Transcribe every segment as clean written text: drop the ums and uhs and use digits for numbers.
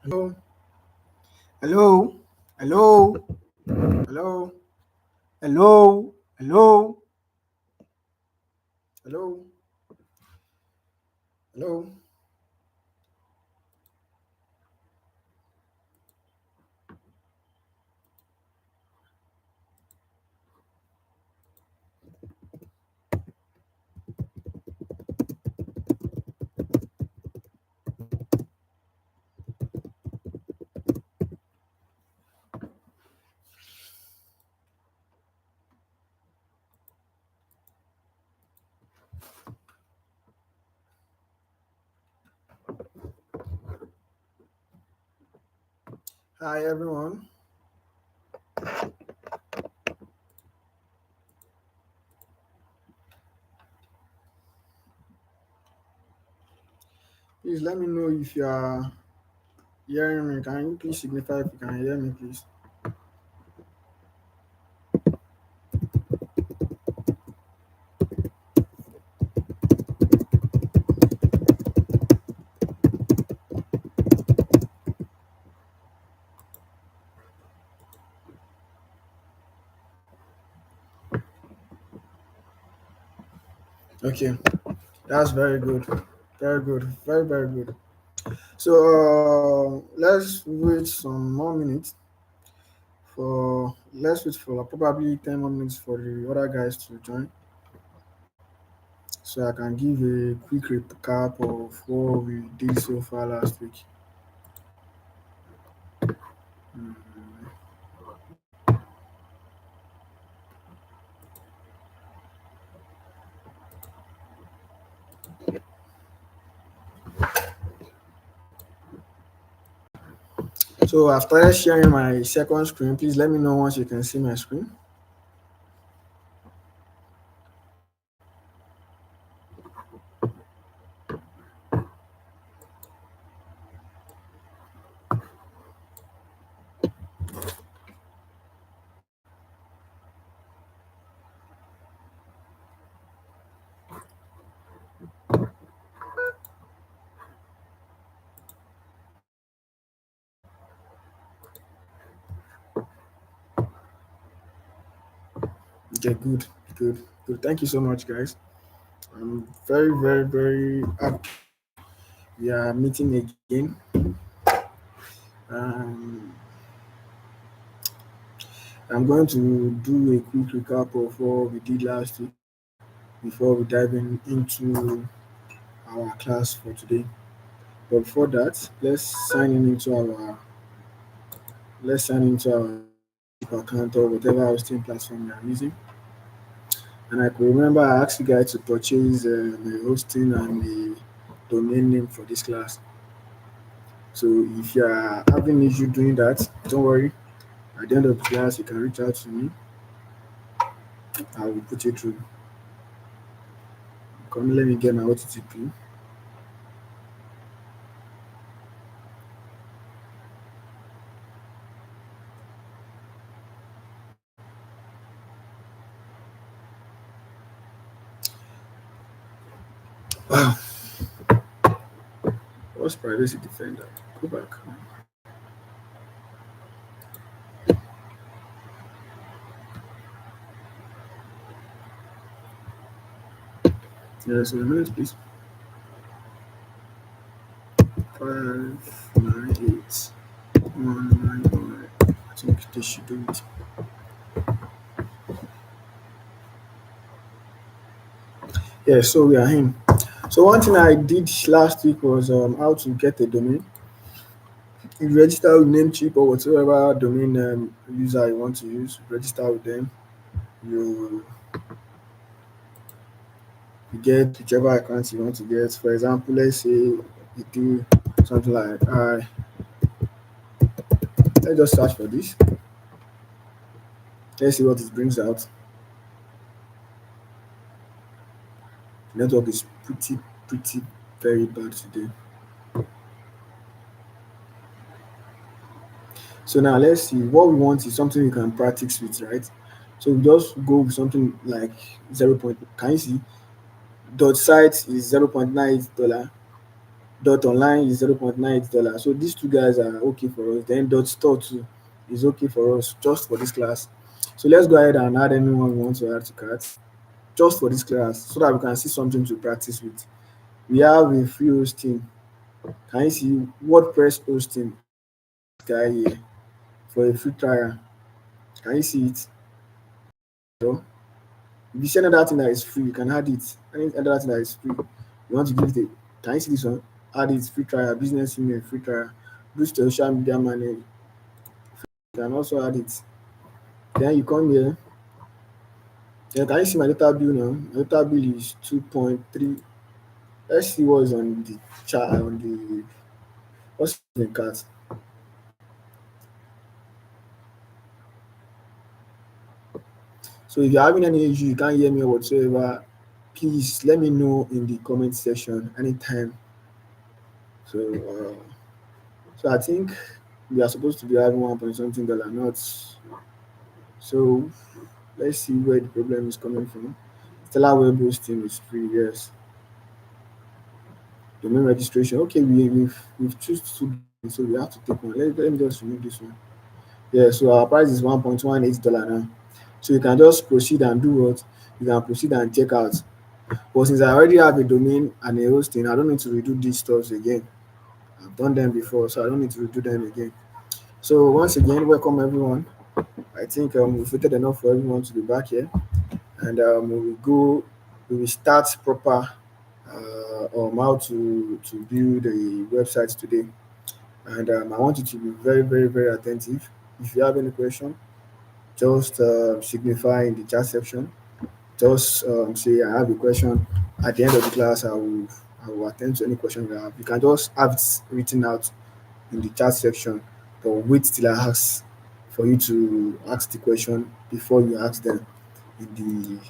Hello, hello, hello, hello, hello, hello, hello, hello. Hi everyone. Please let me know if you are hearing me. Can you please signify if you can hear me, please? Okay, that's very good. Very good. Very, very good. So let's wait some more minutes let's wait for probably 10 more minutes for the other guys to join so I can give a quick recap of what we did so far last week. Mm. So I've started sharing my second screen. Please let me know once you can see my screen. Okay, good, good, good. Thank you so much, guys. I'm very, very, very happy we are meeting again. Um, I'm going to do a quick recap of what we did last week before we dive into our class for today. But before that, let's sign into our account or whatever hosting platform we are using. And I could remember I asked you guys to purchase the hosting and the domain name for this class. So if you are having issue doing that, don't worry. At the end of the class, you can reach out to me. I will put you through. Come, let me get my OTTP. Wow, what's privacy defender? Go back. Yes, a minute, please. 598199. I think this should do it. Yeah, so we are in. So one thing I did last week was how to get a domain. You register with Namecheap or whatever domain user you want to use. Register with them. You, you get whichever account you want to get. For example, let's say you do something like let's just search for this. Let's see what it brings out. Network is pretty very bad today. So now let's see what we want is something you can practice with, right? So we just go with something like 0. Can you see? Dot site is $0.98. Dot online is $0.98. So these two guys are okay for us. Then dot store too is okay for us just for this class. So let's go ahead and add anyone we want to add to cart just for this class so that we can see something to practice with. We have a free hosting. Can you see WordPress hosting guy here for a free trial? Can you see it? So if you see another thing that is free, you can add it. Any other thing that is free, you want to give it a, can you see this one? Add it, free trial, business email, free trial, boost your social media manage. You can also add it. Then you come here. Then can you see my data bill now? My data bill is 2.3. Let's see what's on the chart on the what's in the cart. So if you're having any issue, you can't hear me or whatsoever, please let me know in the comment section anytime. So so I think we are supposed to be having 1 point something dollar, not so let's see where the problem is coming from. Stellar web hosting is free, yes. Domain registration. Okay, we've choose two, so we have to take one. Let me just remove this one. Yeah, so our price is $1.18 now. So you can just proceed and do what? You can proceed and check out. But since I already have a domain and a hosting, I don't need to redo these stuffs again. I've done them before, so I don't need to redo them again. So once again, welcome everyone. I think we've waited enough for everyone to be back here, and we will start proper on how to build a website today. And I want you to be very, very, very attentive. If you have any question, just signify in the chat section. Just say I have a question. At the end of the class, I will attend to any question you have. You can just have it written out in the chat section, but wait till I ask for you to ask the question before you ask them in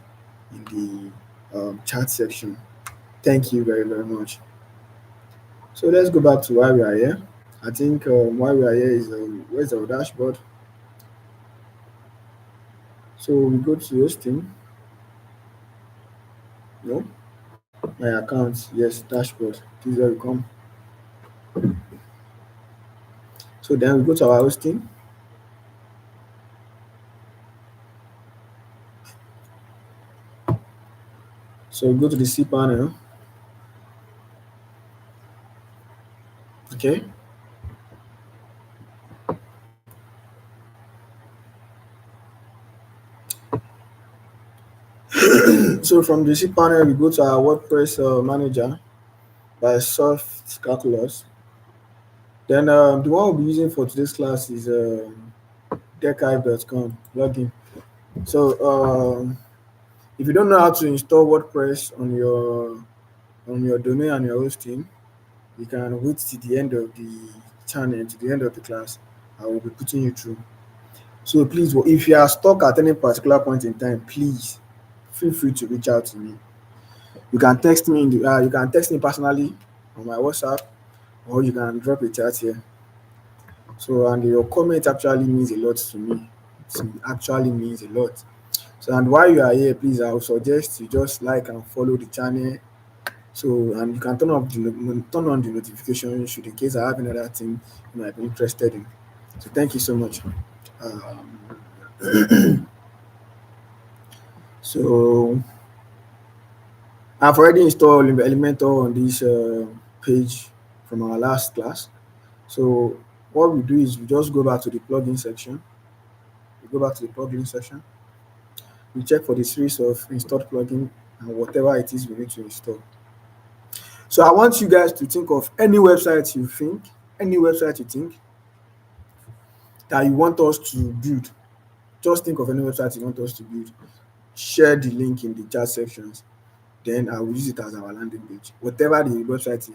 the chat section. Thank you very, very much. So let's go back to why we are here. I think why we are here is where's our dashboard? So we go to hosting. No, my account. Yes, dashboard. This is where we come. So then we go to our hosting. So we go to the C panel. Okay. So from the C panel, we go to our WordPress manager by Soft Calculus. Then the one we'll be using for today's class is deckive.com login. So if you don't know how to install WordPress on your domain and your hosting, you can wait to the end of the channel, to the end of the class. I will be putting you through. So please, if you are stuck at any particular point in time, please feel free to reach out to me. You can text me you can text me personally on my WhatsApp, or you can drop a chat here. So and your comment actually means a lot to me. It actually means a lot. So and while you are here, please I would suggest you just like and follow the channel. So and you can turn on the notification should in case I have another thing you might be interested in. So thank you so much. Um, so I've already installed Elementor on this page from our last class. So what we do is we just go back to the plugin section. We go back to the plugin section. We check for the series of installed plugin and whatever it is we need to install. So I want you guys to think of any website you think that you want us to build. Just think of any website you want us to build. Share the link in the chat sections. Then I will use it as our landing page. Whatever the website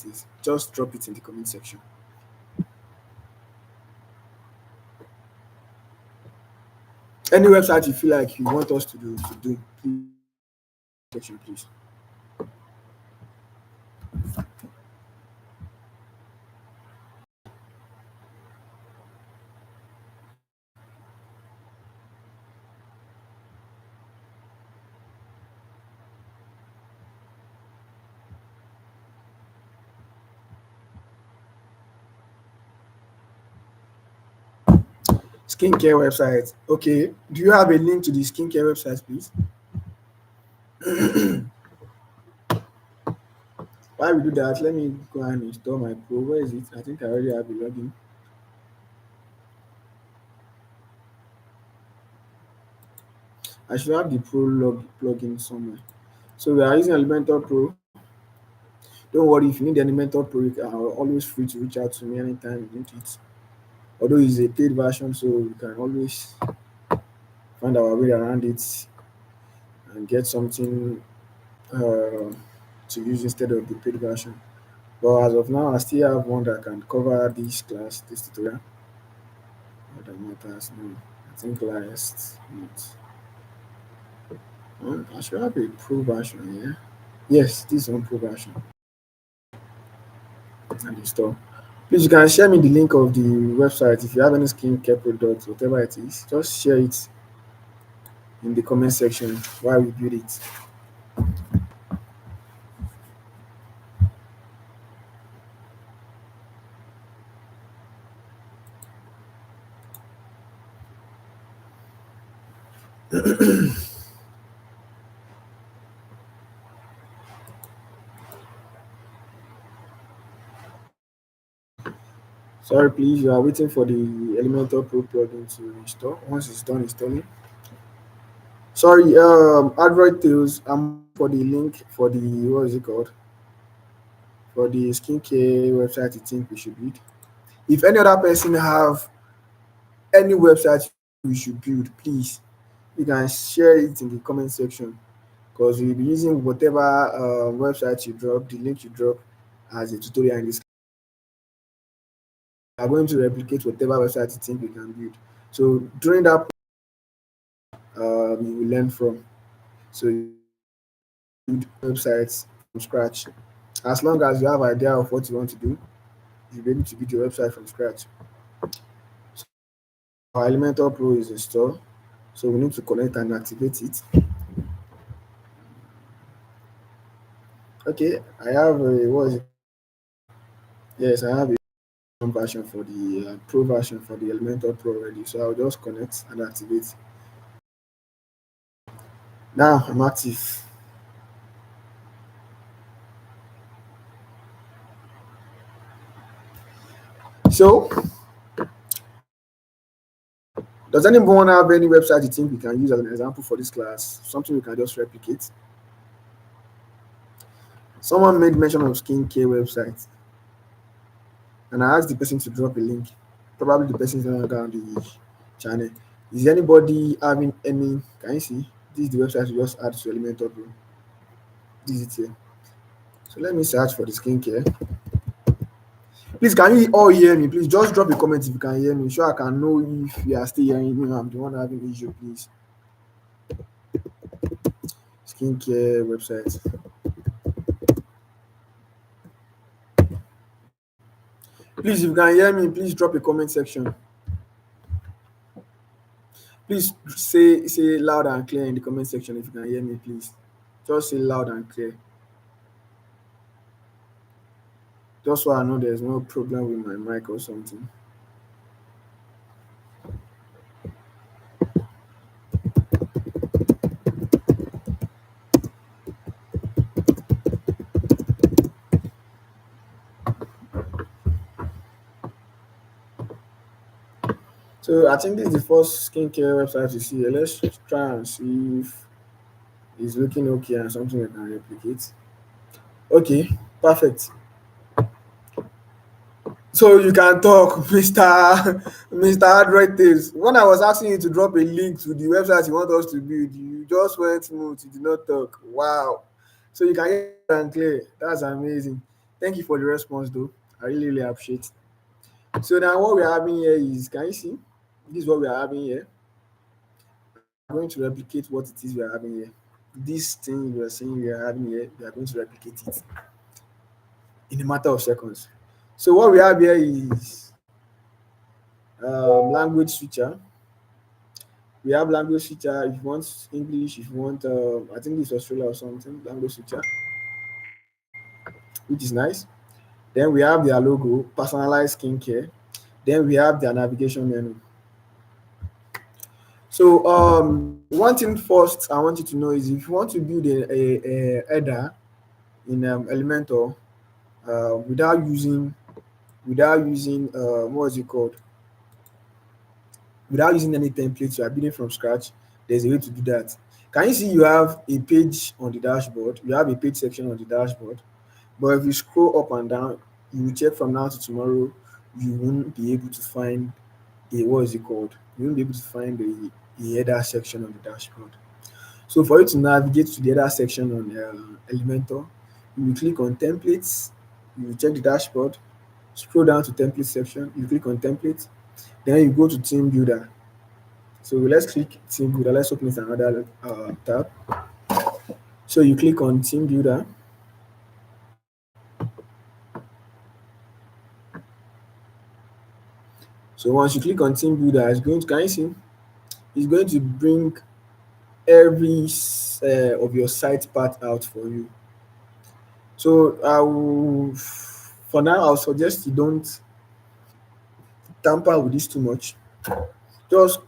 is, just drop it in the comment section. Any website you feel like you want us to do, please section, please. skincare website. Okay. Do you have a link to the skincare website, please? While we do that, let me go and install my Pro. Where is it? I think I already have a login. I should have the Pro plugin somewhere. So we are using Elementor Pro. Don't worry, if you need Elementor Pro, you are always free to reach out to me anytime you need it. Although it's a paid version, so you can always find our way around it and get something to use instead of the paid version. But as of now, I still have one that can cover this class, this tutorial. What that matters now. I think last month. I should have a pro version, yeah. Yes, this is one pro version and install. Please, you can share me the link of the website if you have any skincare products, whatever it is. Just share it in the comment section while we build it. Sorry, please, you are waiting for the Elementor Pro plugin to install. Once it's done installing. Sorry, Android Tales, I'm for the link for the, what is it called? For the skincare website you think we should build. If any other person have any website we should build, please, you can share it in the comment section because we'll be using whatever website you drop, the link you drop as a tutorial in this. We are going to replicate whatever website you think we can build. So during that, you will learn from. So you build websites from scratch. As long as you have idea of what you want to do, you'll be able to build your website from scratch. So our Elementor Pro is installed. So we need to connect and activate it. Okay, I have a, what is it? Yes, I have a version for the Pro version for the Elementor Pro already. So I'll just connect and activate. Now I'm active. So, does anyone have any website you think we can use as an example for this class? Something we can just replicate? Someone made mention of skincare website, and I asked the person to drop a link. Probably the person is no longer on the channel. Is anybody having any? Can you see? This is the website we just add to Elementor Pro. This is it here. So let me search for the skincare. Please, can you all hear me? Please just drop a comment if you can hear me, so I can know if you are still hearing me. I'm the one having issue. Please, skincare website. Please, if you can hear me, please drop a comment section. Please say loud and clear in the comment section if you can hear me, please. Just say loud and clear. Just so I know there's no problem with my mic or something. So I think this is the first skincare website you see. Let's try and see if it's looking okay and something we can replicate. Okay, perfect. So you can talk, Mr. Android Tales. When I was asking you to drop a link to the website you want us to build, you just went smooth. You did not talk. Wow. So you can hear and clear. That's amazing. Thank you for the response, though. I really, really appreciate. So now what we're having here is, can you see? This is what we are having here. I'm going to replicate what it is we are having here. This thing you are saying we are having here, we are going to replicate it in a matter of seconds. So what we have here is language switcher. We have language switcher if you want English, if you want, I think it's Australia or something, language switcher, which is nice. Then we have their logo, personalized skincare. Then we have their navigation menu. So one thing first I want you to know is if you want to build a header in Elementor without using what is it called, without using any templates, you are building from scratch. There's a way to do that. Can you see you have a page on the dashboard? You have a page section on the dashboard, but if you scroll up and down, you will check from now to tomorrow, you won't be able to find a what is it called? You won't be able to find a header section on the dashboard. So for you to navigate to the other section on Elementor, you will click on templates, you will check the dashboard, scroll down to template section, you click on template, then you go to team builder. So let's click team builder. Let's open it another tab. So you click on team builder. So once you click on team builder, it's going to, can you see? It's going to bring every of your site part out for you. So for now, I'll suggest you don't tamper with this too much. Just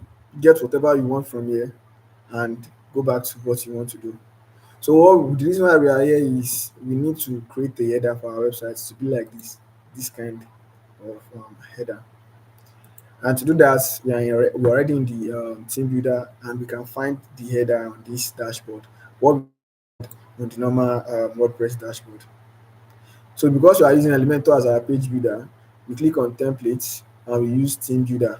get whatever you want from here and go back to what you want to do. So the reason why we are here is we need to create a header for our website to be like this kind of header. And to do that, we're already in the team builder, and we can find the header on this dashboard. What on the normal WordPress dashboard. So because we are using Elementor as our page builder, we click on templates and we use team builder.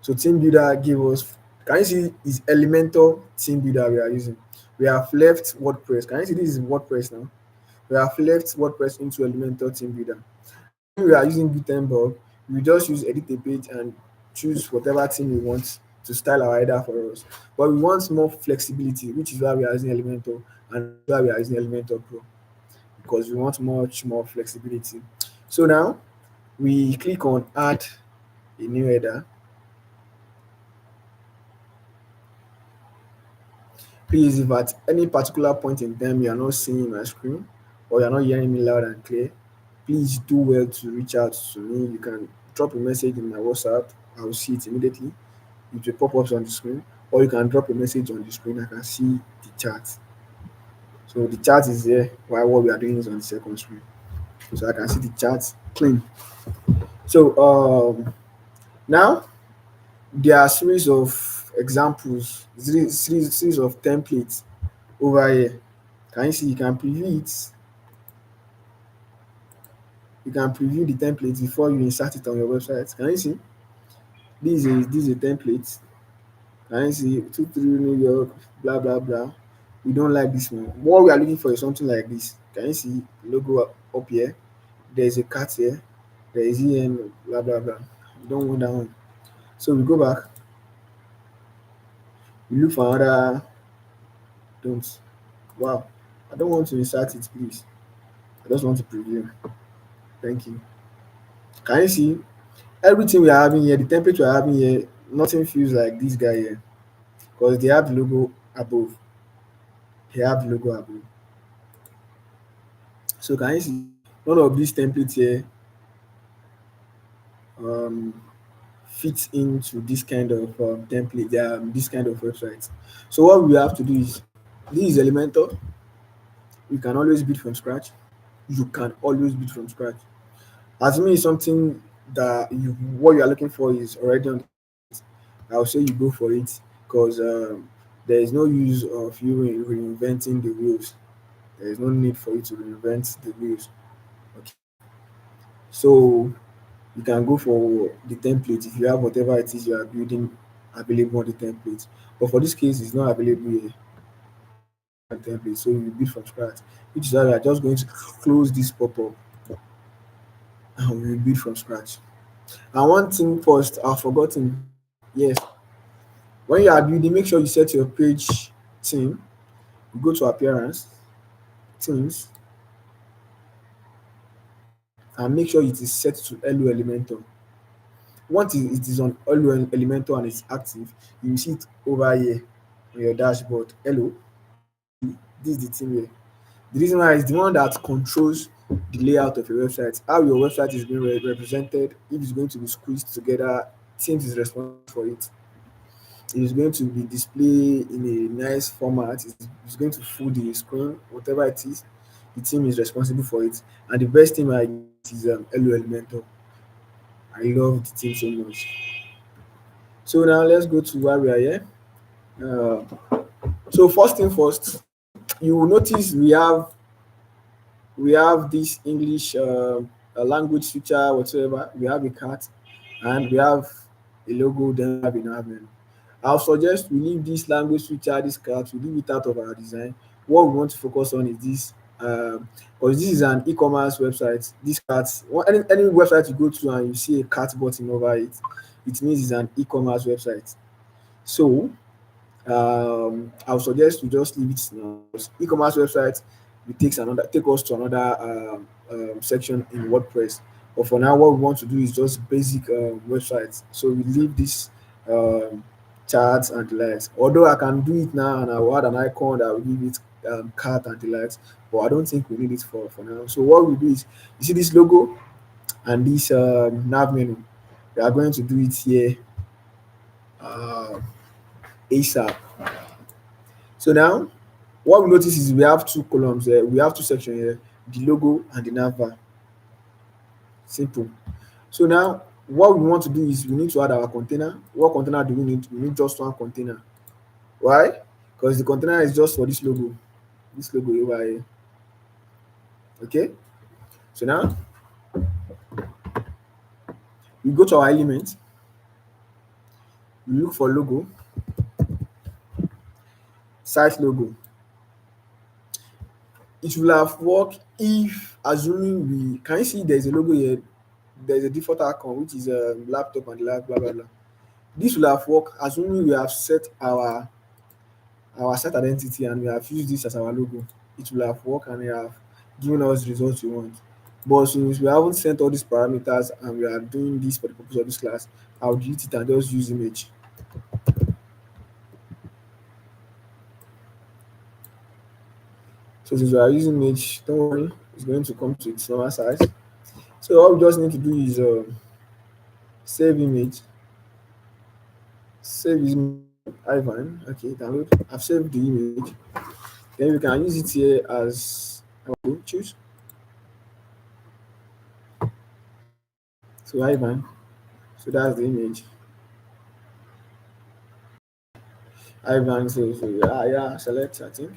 So team builder give us, can you see is Elementor team builder we are using. We have left WordPress. Can you see this is WordPress now? We have left WordPress into Elementor team builder. When we are using Gutenberg, we just use edit a page and choose whatever theme we want to style our header for us. But we want more flexibility, which is why we are using Elementor and why we are using Elementor Pro, because we want much more flexibility. So now we click on add a new header. Please, if at any particular point in time you are not seeing my screen or you are not hearing me loud and clear, please do well to reach out to me. You can drop a message in my WhatsApp. I will see it immediately. It will pop up on the screen, or you can drop a message on the screen. I can see the chat. So the chat is there while what we are doing is on the second screen. So I can see the chat clean. So now there are series of examples, series of templates over here. Can you see? You can preview it. You can preview the template before you insert it on your website. Can you see? This is a template. Can you see? 2-3 New York, blah blah blah. We don't like this one. What we are looking for is something like this. Can you see logo up here? There is a cat here. There is EN, blah blah blah. We don't want that one. So we go back. We look for another. Don't. Wow. I don't want to insert it, please. I just want to preview. Thank you. Can you see everything we are having here? The template we are having here, nothing feels like this guy here because they have the logo above. They have the logo above. So can you see none of these templates here um, fits into this kind of template, this kind of website. So what we have to do is this is Elementor. You can always build from scratch. You can always build from scratch. Assuming it's something that what you are looking for is already on, I'll say you go for it because there is no use of you reinventing the wheels. There is no need for you to reinvent the wheels. Okay. So you can go for the template if you have whatever it is you are building available on the template. But for this case, it's not available here. Template, so you build from scratch, which is why we are just going to close this pop-up and we will build from scratch. And one thing first, I've forgotten. Yes, when you are building, make sure you set your page theme. You go to appearance, themes, and make sure it is set to Hello Elementor. Once it is on Hello Elementor and it's active, you will see it over here on your dashboard. Hello, this is the theme here. The reason why is the one that controls the layout of your website, how your website is being represented, if it's going to be squeezed together, Teams is responsible for it. It's going to be displayed in a nice format. It's going to fill the screen, whatever it is. The team is responsible for it. And the best team I get is Hello Elementor. I love the team so much. So now let's go to where we are here. Uh, so first thing first, you will notice we have this English language switcher whatsoever. We have a cat, and we have a logo. Then we have an admin. I'll suggest we leave this language switcher, this cat, we leave it out of our design. What we want to focus on is this, because this is an e-commerce website. This cat, any website you go to and you see a cat button over it, it means it's an e-commerce website. So I would suggest we just leave it now. E-commerce website will take us to another section in WordPress. But for now, what we want to do is just basic websites. So we leave this um, charts and the likes. Although I can do it now and I will add an icon that will give it cart and the likes, but I don't think we need it for now. So what we do is, you see this logo and this nav menu. We are going to do it here uh, ASAP. So now, what we notice is we have two columns here, we have two sections here, the logo and the navbar. Simple. So now, what we want to do is we need to add our container. What container do we need? We need just one container. Why? Because the container is just for this logo over here. Okay. So now we go to our element, we look for logo, site logo. It will have worked if, assuming we can you see there's a logo here, there's a default icon which is a laptop and blah blah blah. This will have worked assuming we have set our site identity and we have used this as our logo. It will have worked and we have given us the results we want. But since we haven't set all these parameters and we are doing this for the purpose of this class, I'll delete it and just use image. So since we are using image, don't worry, it's going to come to its normal size. So all we just need to do is save image, save image, Ivan. Okay, download. I've saved the image. Then we can use it here as choose. So Ivan. So that's the image. Ivan. So yeah, select. I think.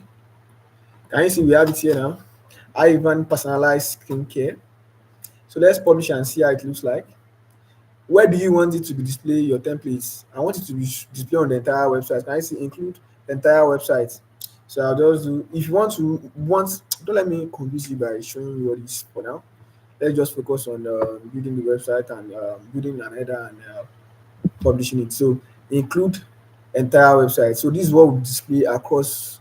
Can you see we have it here now? Ivan personalized skincare. So let's publish and see how it looks like. Where do you want it to be display your templates? I want it to be display on the entire website. Can I see include the entire website? So I'll just do if you want don't let me confuse you by showing you what is for now. Let's just focus on building the website and building an header and publishing it. So include entire website. So this is what we display across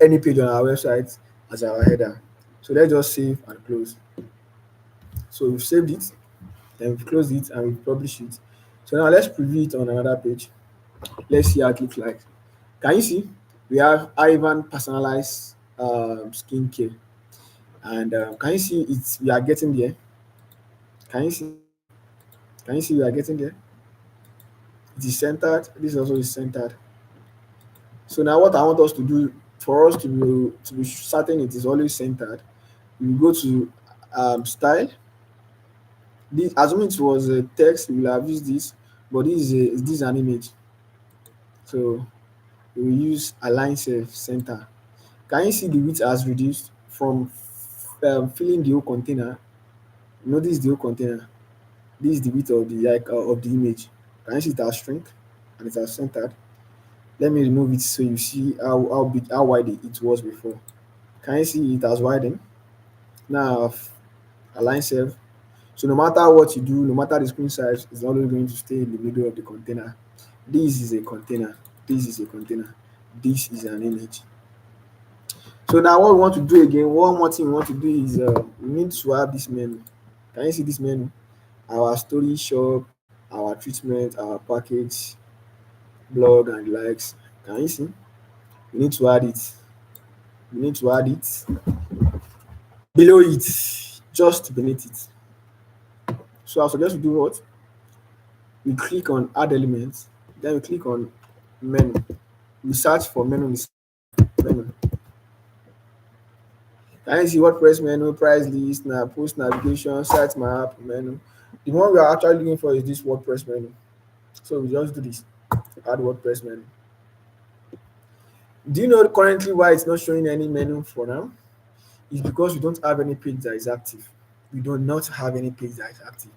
any page on our website as our header. So let's just save and close. So we've saved it, then we've closed it and we've published it. So now let's preview it on another page. Let's see how it looks like. Can you see? We have Ivan personalized skincare. And can you see it's we are getting there? Can you see? Can you see we are getting there? It is centered. This also is centered. So now what I want us to do for us to be certain it is always centered, we go to style. This assuming it was a text, we will have used this, but this is an image. So we will use align self center. Can you see the width has reduced from filling the whole container? Notice the whole container. This is the width of the image. Can you see it has shrink and it has centered? Let me remove it so you see how big how wide it was before. Can you see it has widened? Now I've aligned self. So no matter what you do, no matter the screen size, it's always going to stay in the middle of the container. This is a container. This is a container. This is an image. So now what we want to do again, one more thing we want to do is we need to have this menu. Can you see this menu? Our story shop, our treatment, our package, blog and the likes. Can you see? We need to add it. We need to add it below it, just beneath it. So I suggest we do what? We click on add elements, then we click on menu. We search for menu, menu. Can you see WordPress menu, price list, now post navigation, site map, menu. The one we are actually looking for is this WordPress menu. So we just do this, add WordPress menu. Do you know currently why it's not showing any menu for now? It's because we don't have any page that is active. We do not have any page that is active.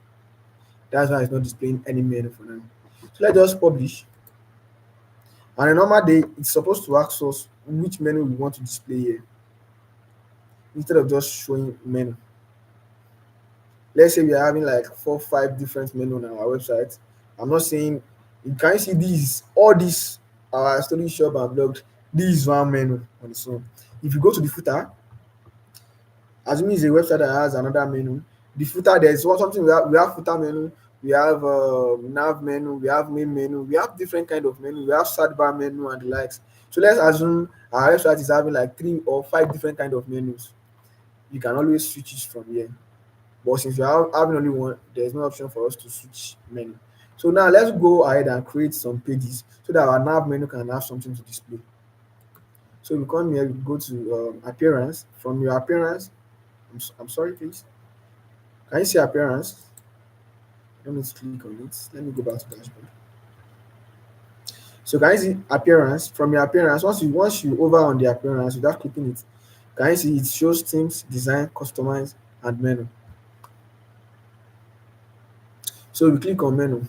That's why it's not displaying any menu for now. So let's just publish. On a normal day, it's supposed to ask us which menu we want to display here instead of just showing menu. Let's say we are having like 4, 5 different menu on our website. I'm not saying you can see these, all these our story shop and blog. This is one menu on its own. If you go to the footer, assuming it's a website that has another menu, the footer there's something we have footer menu, we have nav menu, we have main menu, we have different kind of menu, we have sidebar menu and the likes. So let's assume our website is having like 3 or 5 different kind of menus. You can always switch it from here. But since you are having only one, there's no option for us to switch menu. So now let's go ahead and create some pages so that our nav menu can have something to display. So we come here, we go to appearance. From your appearance, I'm sorry, please. Can you see appearance? Let me click on it. Let me go back to dashboard. So can you see appearance? From your appearance, once you over on the appearance without clicking it, can you see it shows themes, design, customize, and menu. So we click on menu.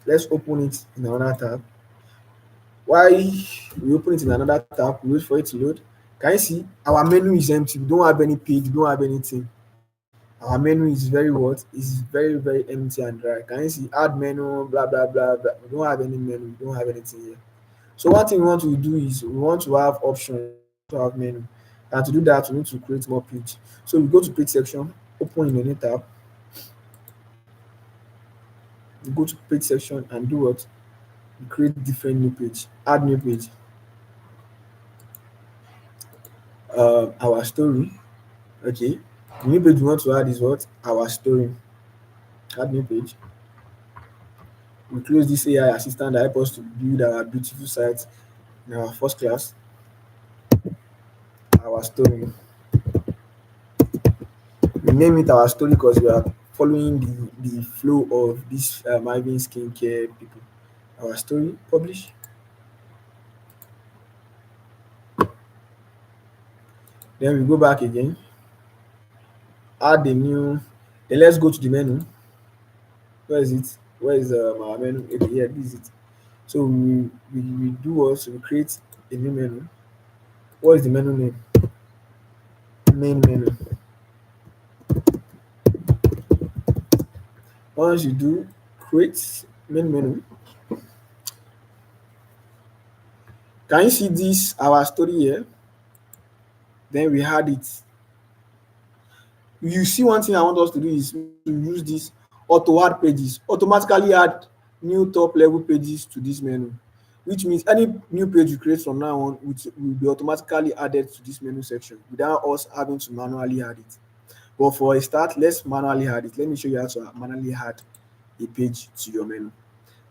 Let's open it in another tab. While we open it in another tab, we wait for it to load. Can you see our menu is empty? We don't have any page, we don't have anything. Our menu is very what? Is very, very empty and dry. Can you see add menu, blah blah blah blah. We don't have any menu, we don't have anything here. So one thing we want to do is we want to have options to have menu. And to do that, we need to create more page. So we go to page section, open in a new tab, we go to page section and do what? We create different new page, add new page. Our story. Okay. The new page we want to add is what? Our story. Add new page. We close this AI assistant that help us to build our beautiful site in our first class. Our story. We name it our story because we are following the flow of this Marvin skincare people. Our story, publish. Then we go back again, add a new, then let's go to the menu. Where is it? Where is our menu? Okay, yeah, this is it. So we do what? So we create a new menu. What is the menu name? Main menu. Once you do create main menu, can you see this our story here? Then we had it. You see, one thing I want us to do is to use this auto add pages, automatically add new top level pages to this menu, which means any new page you create from now on will be automatically added to this menu section without us having to manually add it. But for a start, let's manually add it. Let me show you how to manually add a page to your menu.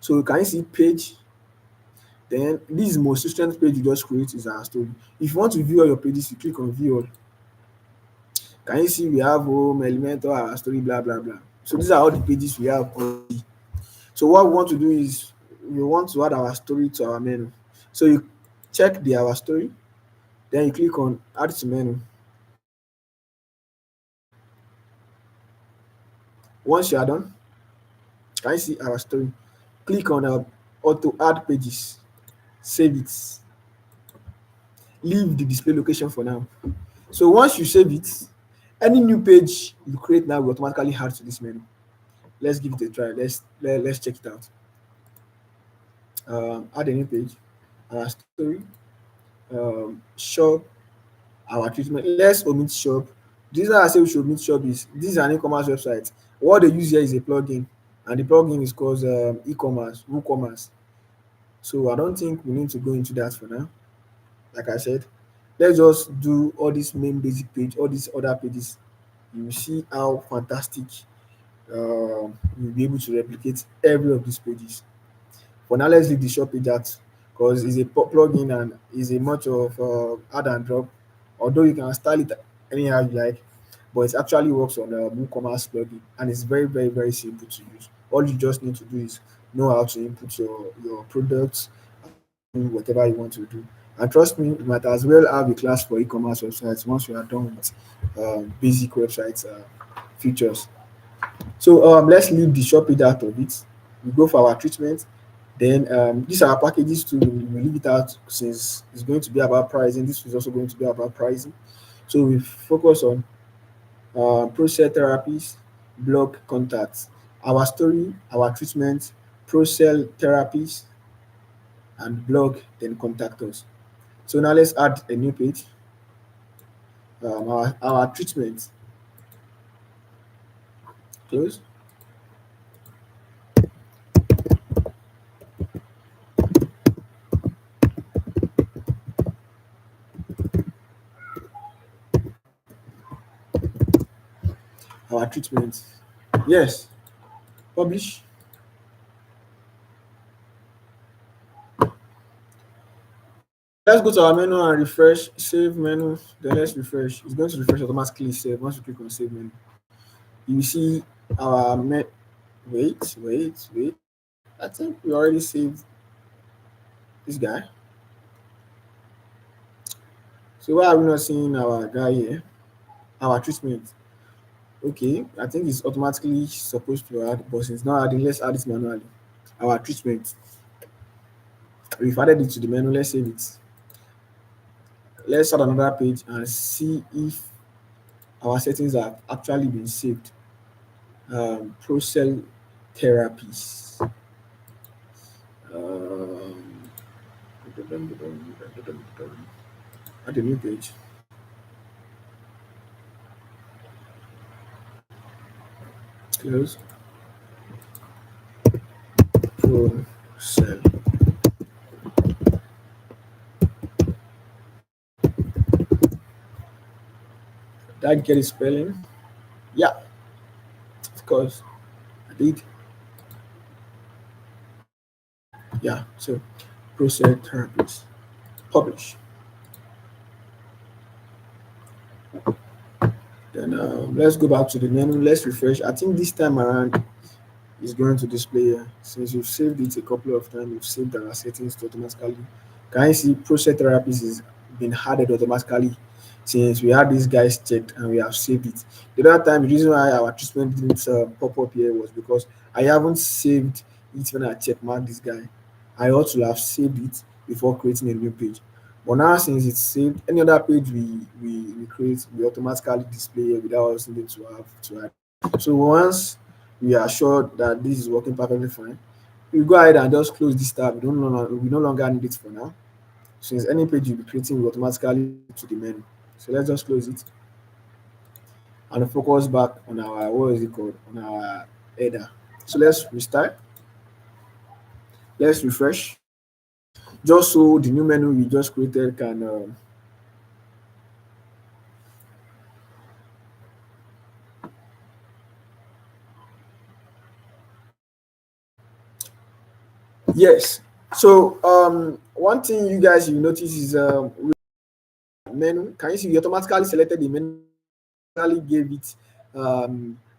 So can you see page? Then this most recent page you just create is our story. If you want to view all your pages, you click on view all. Can you see we have home, Elementor, our story, blah blah blah. So these are all the pages we have already. So what we want to do is we want to add our story to our menu. So you check the our story, then you click on add to menu. Once you are done, can you see our story? Click on auto add pages, save it, leave the display location for now. So once you save it, any new page you create now will automatically add to this menu. Let's give it a try. Let's check it out. Add a new page, our story, shop, our treatment. Let's omit shop. The reason I say we should omit shop is this is an e-commerce website. What they use here is a plugin, and the plugin is called e-commerce, WooCommerce. So I don't think we need to go into that for now. Like I said, let's just do all these main basic page, all these other pages. You will see how fantastic you'll be able to replicate every of these pages. For now, let's leave the shop page out because it's a plugin and is a much of add and drop. Although you can style it anyhow you like, but it actually works on a WooCommerce plugin and it's very, very, very simple to use. All you just need to do is know how to input your products, whatever you want to do. And trust me, you might as well have a class for e-commerce websites once you are done with basic websites features. So let's leave the shop page out of it. We go for our treatment. Then these are our packages too. We leave it out since it's going to be about pricing. This is also going to be about pricing. So we focus on process therapies, blog contacts, our story, our treatment, process therapies, and blog, then contact us. So now let's add a new page. Our treatment, close. Our treatment. Yes, publish. Let's go to our menu and refresh, save menu, then let's refresh. It's going to refresh automatically save once we click on save menu. You see our wait. I think we already saved this guy. So why are we not seeing our guy here? Our treatment. Okay, I think it's automatically supposed to add, but since not adding, let's add it manually. Our treatment. We've added it to the menu. Let's save it. Let's add another page and see if our settings have actually been saved. Process therapies. Add a new page. Close. Process. Did I get it spelling? Yeah, of course. I did. Yeah, so process therapies. Publish. Then let's go back to the menu. Let's refresh. I think this time around is going to display here. Since you've saved it a couple of times, you've saved our settings to automatically. Can you see process therapies is been added automatically since we had these guys checked and we have saved it. The other time, the reason why our treatment didn't pop up here was because I haven't saved it when I check mark this guy. I ought to have saved it before creating a new page. But now since it's saved, any other page we create we automatically display it without us needing to have to add. So once we are sure that this is working perfectly fine, we go ahead and just close this tab. We no longer need it for now. Since any page you'll be creating will automatically to the menu. So let's just close it and focus back on our what is it called? On our header. So let's restart. Let's refresh. Just so the new menu we just created can yes. So one thing you guys you notice is menu. Can you see we automatically selected the menu, automatically gave it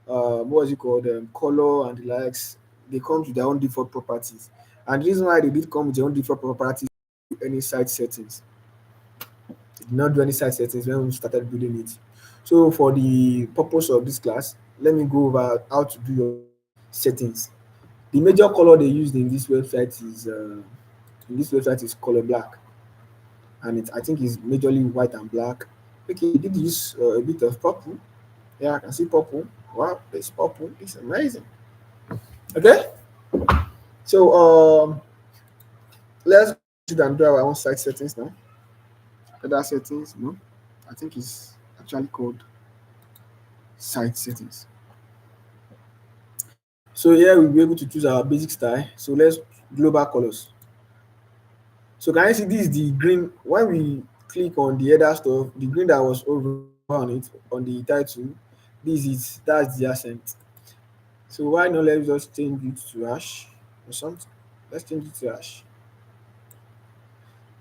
what is it called, color and the likes. They come to their own default properties, and the reason why they did come with their own default properties, any site settings. They did not do any site settings when we started building it. So for the purpose of this class, let me go over how to do your settings. The major color they used in this website is color black, and I think it's majorly white and black. Okay, they did use a bit of purple. Yeah, I can see purple. Wow, there's purple. It's amazing. Okay, so let's go and do our own site settings now. Other settings, no, I think it's actually called site settings. So here we'll be able to choose our basic style. So let's global colors. So can you see this is the green when we click on the header stuff, the green that was over on it on the title, that's the accent. So why not let's just change it to ash or something? Let's change it to ash.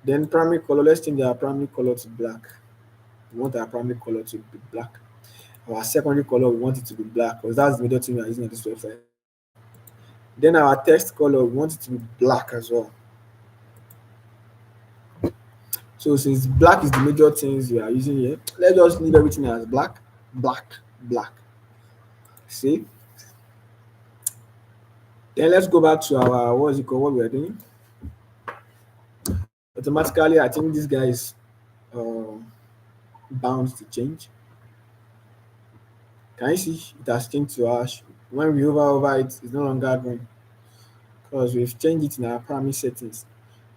Then primary color, let's change our primary color to black. We want our primary color to be black. Our secondary color, we want it to be black because that's the major thing we are using on this website. Then our text color, we want it to be black as well. So since black is the major things we are using here, let's just leave everything as black, black, black. See? Then let's go back to our what is it called? What we are doing. Automatically, I think this guy is uh, bound to change. Can you see it has changed to ash? When we over it, it's no longer going because we've changed it in our primary settings.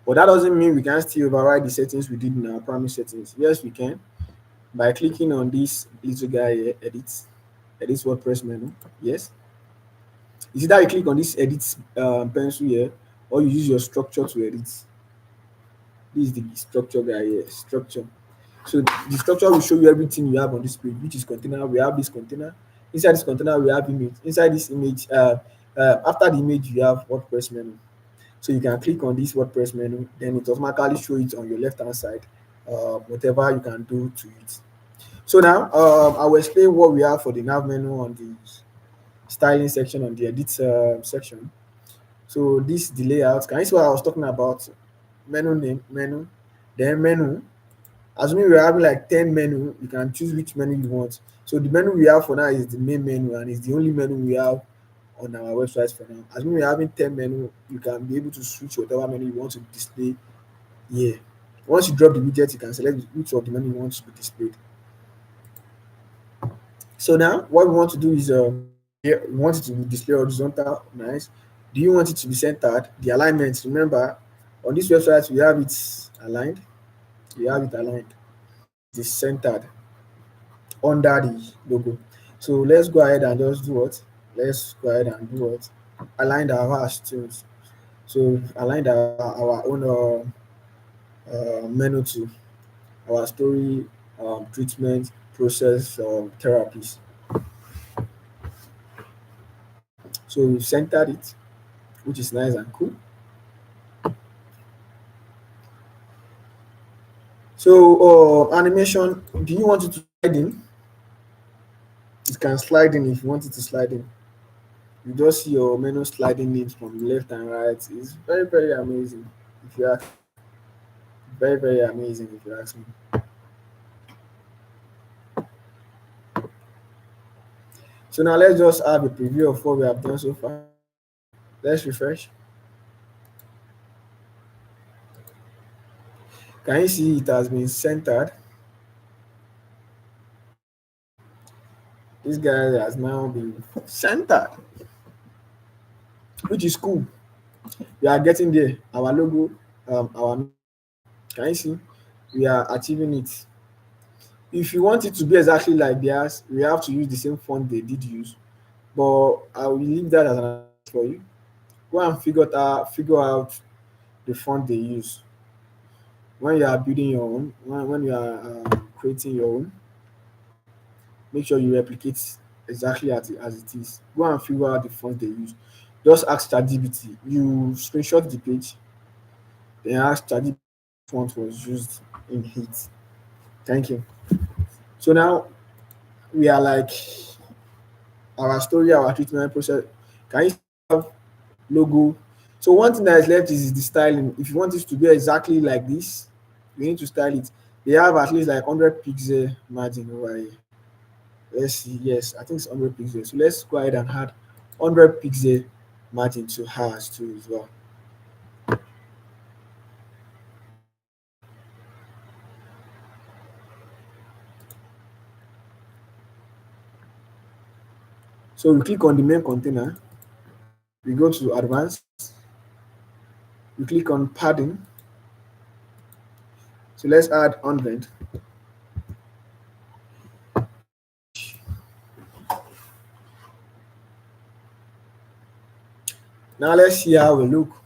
But that doesn't mean we can still override the settings we did in our primary settings. Yes, we can by clicking on this little guy here, edit WordPress menu. Yes, you see that you click on this edit pencil here, or you use your structure to edit. This is the structure guy here, structure. So the structure will show you everything you have on this page, which is container. We have this container. Inside this container, we have image. Inside this image, after the image, you have WordPress menu. So you can click on this WordPress menu, then it automatically show it on your left hand side, whatever you can do to it. So now I will explain what we have for the nav menu on the styling section, on the edit section. So this is the layout. Can you see what I was talking about? Menu name, menu, then menu. Assuming we're having like 10 menu, you can choose which menu you want. So the menu we have for now is the main menu, and it's the only menu we have on our website for now. Assuming we're having 10 menu, you can be able to switch whatever menu you want to display here. Once you drop the widget, you can select which of the menu you want to be displayed. So now what we want to do is here we want it to be display horizontal, nice. Do you want it to be centered? The alignment, remember on this website we have it aligned. We have it aligned. It is centered under the logo. So let's go ahead and just do what? Let's go ahead and do what? Align our hash tunes. So align our own menu to our story treatment process therapies. So we've centered it, which is nice and cool. So animation, do you want it to slide in? It can slide in if you want it to slide in. You just see your menu sliding in from left and right. It's very, very amazing. If you ask, very, very amazing if you ask me. So now let's just have a preview of what we have done so far. Let's refresh. Can you see it has been centered? This guy has now been centered, which is cool. We are getting there. Our logo, our can you see? We are achieving it. If you want it to be exactly like theirs, we have to use the same font they did use. But I will leave that as an advice for you. Go and figure out the font they use when you are building your own. When you are creating your own, make sure you replicate exactly as it is. Go and figure out the font they use. Just ask ChatGPT. You screenshot the page, then ask ChatGPT font was used in it. Thank you. So now we are like our story, our treatment process. Can you have logo? So one thing that is left is the styling. If you want it to be exactly like this, you need to style it. They have at least like 100 pixel margin over here. Let's see. Yes, I think it's 100 pixels. So let's go ahead and add 100 pixel margin to hers too as well. So we click on the main container. We go to advanced. We click on padding. So let's add 100. Now let's see how we look.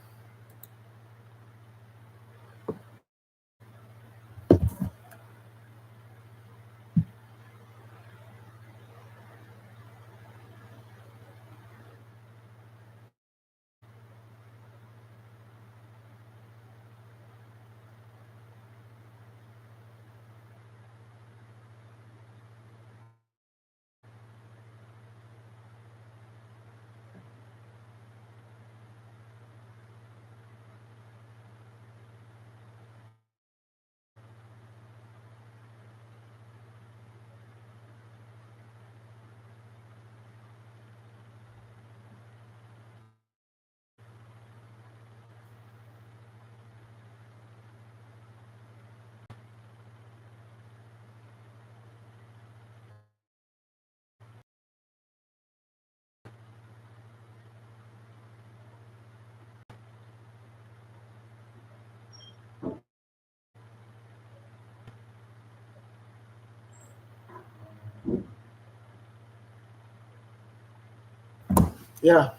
Yeah.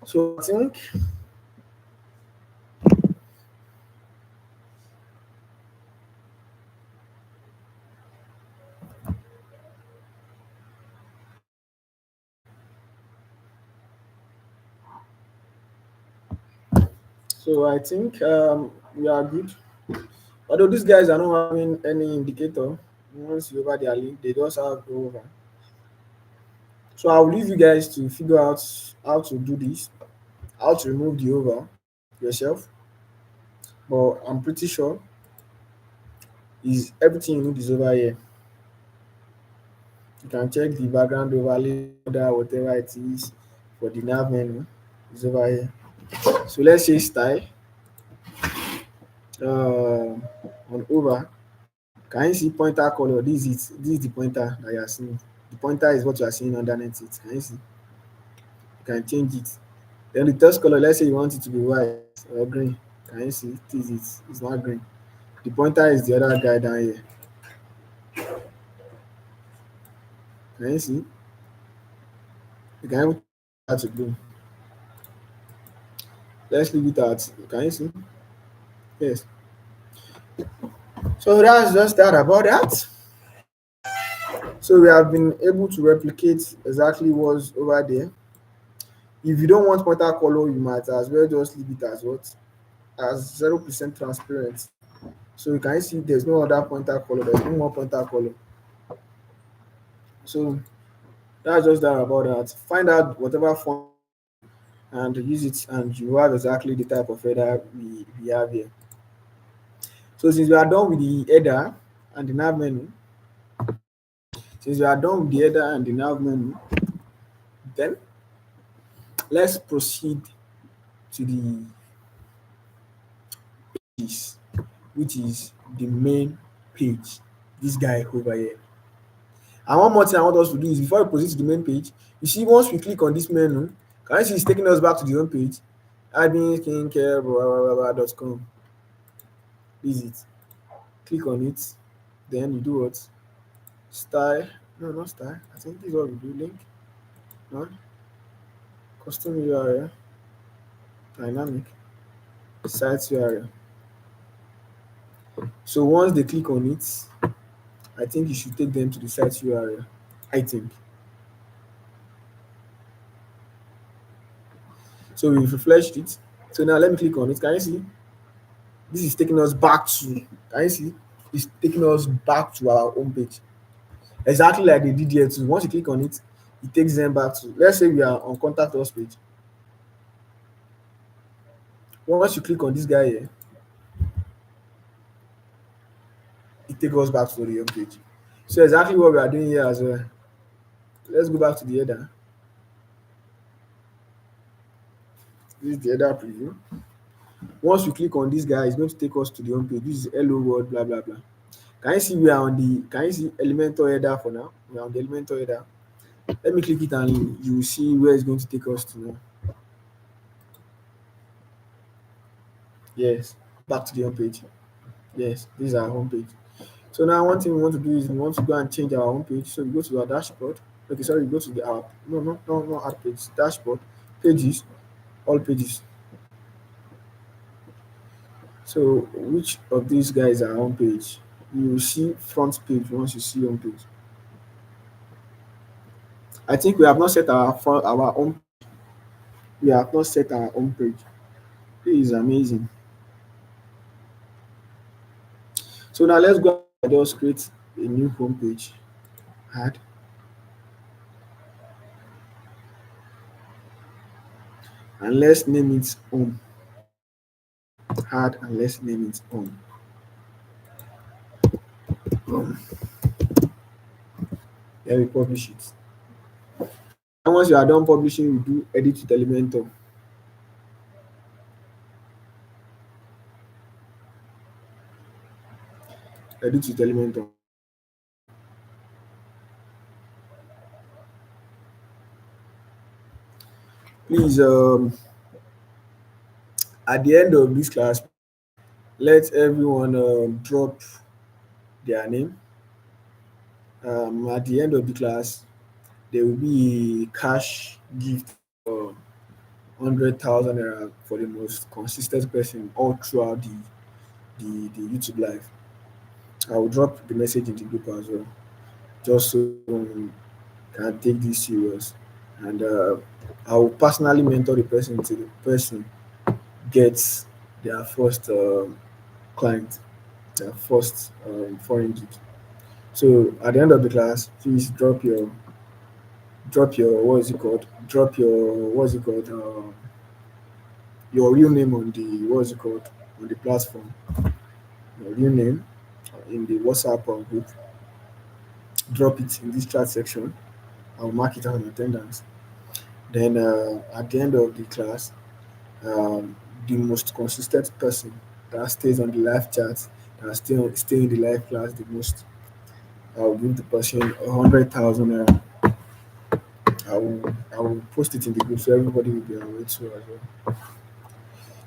So I think we are good. Although these guys are not having any indicator once you over their link, they just have over. So I'll leave you guys to figure out how to do this, how to remove the over yourself. But I'm pretty sure is everything you need is over here. You can check the background overlay, whatever it is for the nav menu is over here. So let's say style on over. Can you see pointer color? This is it. This is the pointer that you are seeing. The pointer is what you are seeing underneath it. Can you see? You can change it. Then the text color, let's say you want it to be white or green. Can you see? This is it. It's not green. The pointer is the other guy down here. Can you see? You can even change that to blue. Let's leave it at. Can you see? Yes. So that's just that about that. So we have been able to replicate exactly what's over there. If you don't want pointer color, you might as well just leave it as what? As 0% transparent. So you can see there's no other pointer color, there's no more pointer color. So that's just that about that. Find out whatever font and use it, and you have exactly the type of header we have here. So since we are done with the header and the nav menu, since we are done with the header and the nav menu, then let's proceed to the piece, which is the main page. This guy over here. And one more thing I want us to do is before we proceed to the main page, you see once we click on this menu, can you see it's taking us back to the home page? Admin skincare blah, blah, blah, blah, .com. This is it. Click on it, then you do what? Style. No, not style. I think this is what we do. Link. No. Custom URL. Dynamic. Site URL. So once they click on it, I think you should take them to the site URL. I think. So we've refreshed it. So now let me click on it. Can you see? This is taking us back to, can you see? It's taking us back to our home page. Exactly like they did here too. Once you click on it, it takes them back to, let's say we are on contact us page. Once you click on this guy here, it takes us back to the home page. So exactly what we are doing here as well. Let's go back to the header. This is the header preview. Once we click on this guy, it's going to take us to the home page. This is hello world, blah blah blah. Can you see we are on the, can you see Elementor header for now? We are on the Elementor header. Let me click it and you will see where it's going to take us to now. Yes, back to the home page. Yes, this is our home page. So now one thing we want to do is we want to go and change our home page. So we go to our dashboard. Okay, sorry, we go to the app. No, app page. Dashboard, pages, all pages. So which of these guys are home page? You will see front page once you see home page. I think we have not set our home. We have not set our home page. This is amazing. So now let's go and just create a new home page. Add. And let's name it home. Add and let's name it home. Then we publish it. And once you are done publishing, we do edit with Elementor. Edit with Elementor. Please, at the end of this class, let everyone drop their name. At the end of the class, there will be a cash gift 100,000 naira for the most consistent person all throughout the YouTube live. I will drop the message in the group as well, just so can take this serious. And I will personally mentor the person till the person gets their first client, their first foreign gig. So at the end of the class, please drop your what is it called? Drop your what's it called? Your real name on the what's it called on the platform. Your real name in the WhatsApp group. Drop it in this chat section. I'll mark it as an attendance. Then at the end of the class, um, the most consistent person that stays on the live chat, that stay in the live class the most, I will give the person 100,000 naira. I will post it in the group so everybody will be aware too as well.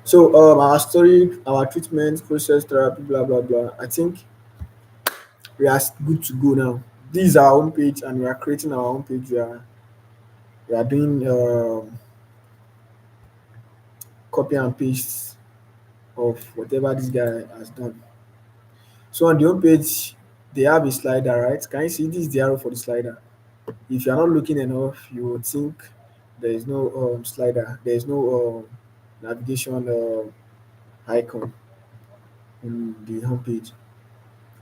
So our story, our treatment process, therapy, blah blah blah. I think we are good to go now. This is our homepage, and we are creating our homepage. We are doing copy and paste of whatever this guy has done. So on the homepage, they have a slider, right? Can you see this is the arrow for the slider? If you're not looking enough, you would think there is no slider, there is no navigation icon in the homepage,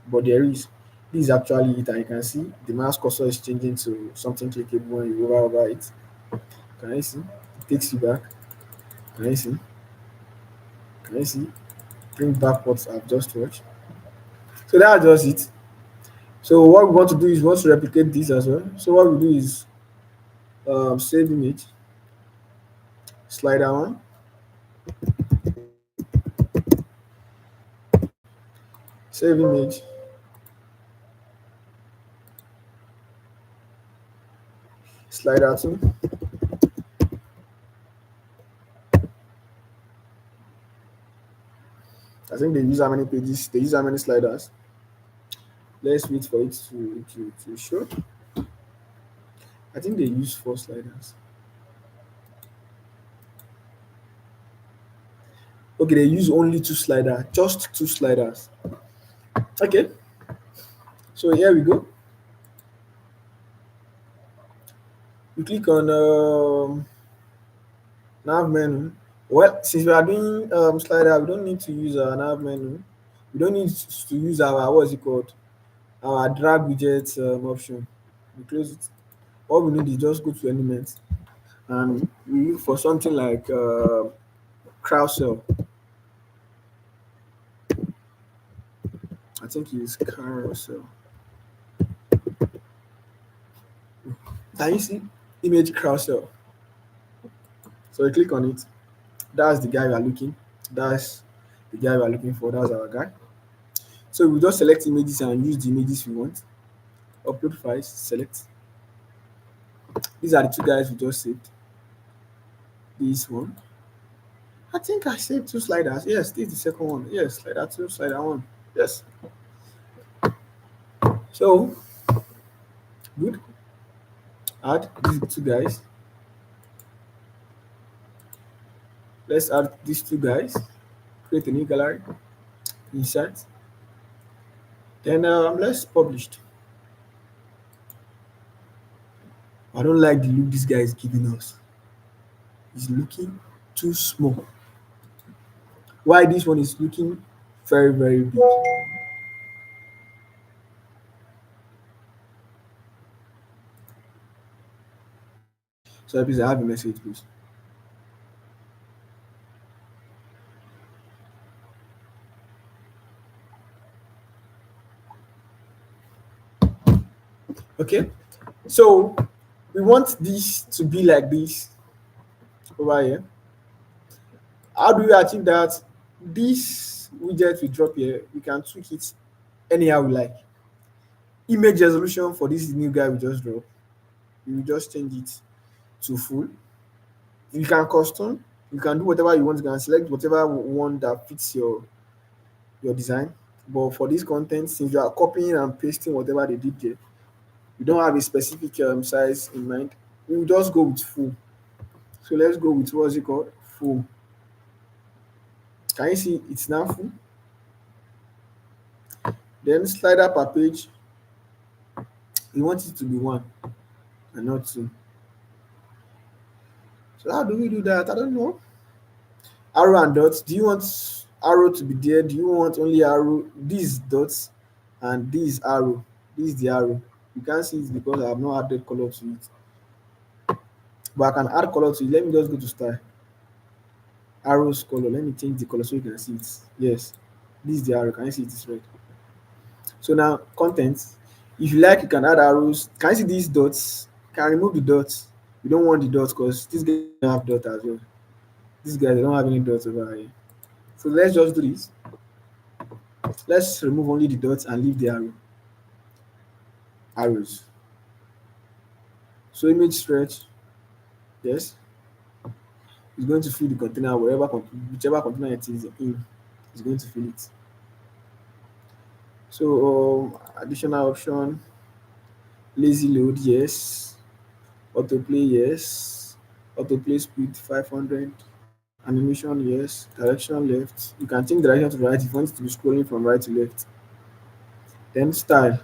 but there is. This is actually it, and you can see the mouse cursor is changing to something clickable when you hover over it. Can you see? It takes you back. Can you see? Can you see? Bring back what I've just watched. So that's just it. So what we want to do is we want to replicate this as well. So what we do is save image, slider one, save image, slider two. I think they use how many pages, they use how many sliders. Let's wait for it to show. I think they use 4 sliders. Okay, they use only 2 sliders, just 2 sliders. Okay, so here we go. You click on nav menu. Well, since we are doing slider, we don't need to use our nav menu. We don't need to use our what's it called? Our drag widget option. We close it. All we need is just go to elements and we look for something like carousel. I think it's carousel. Can you see image carousel? So you click on it. That's the guy we are looking. That's the guy we are looking for. That's our guy. So we just select images and use the images we want. Upload files, select. These are the 2 guys we just saved. This one. I think I saved 2 sliders. Yes, this is the second one. Yes, slider 2, slider 1. Yes. So good. Add these 2 guys. Let's add these 2 guys. Create a new gallery. Insert. Then let's publish. I don't like the look this guy is giving us. It's looking too small. Why this one is looking very, very big. So please, I have a message, please. Okay, so we want this to be like this over here. How do we achieve that? This widget we drop here, we can tweak it anyhow we like. Image resolution for this new guy we just dropped, we will just change it to full. You can custom, you can do whatever you want, you can select whatever one that fits your design. But for this content, since you are copying and pasting whatever they did there, you don't have a specific size in mind, we will just go with full. So let's go with what's it called? Full. Can you see it's now full? Then slider per page, you want it to be one and not two. So how do we do that? I don't know. Arrow and dots. Do you want arrow to be there? Do you want only arrow? These dots and this arrow. This is the arrow. You can't see it because I have not added color to it. But I can add color to it. Let me just go to style. Arrows color. Let me change the color so you can see it. Yes. This is the arrow. Can you see it is red? So now content. If you like, you can add arrows. Can you see these dots? You can remove the dots. You don't want the dots because this guy don't have dots as well. These guys they don't have any dots over here. So let's just do this. Let's remove only the dots and leave the arrows. So image stretch, yes, it's going to fill the container whichever container it is in, it's going to fill it. So additional option, lazy load, yes, autoplay, yes, autoplay speed 500, animation, yes, direction left. You can change direction to right if you want it to be scrolling from right to left. Then style.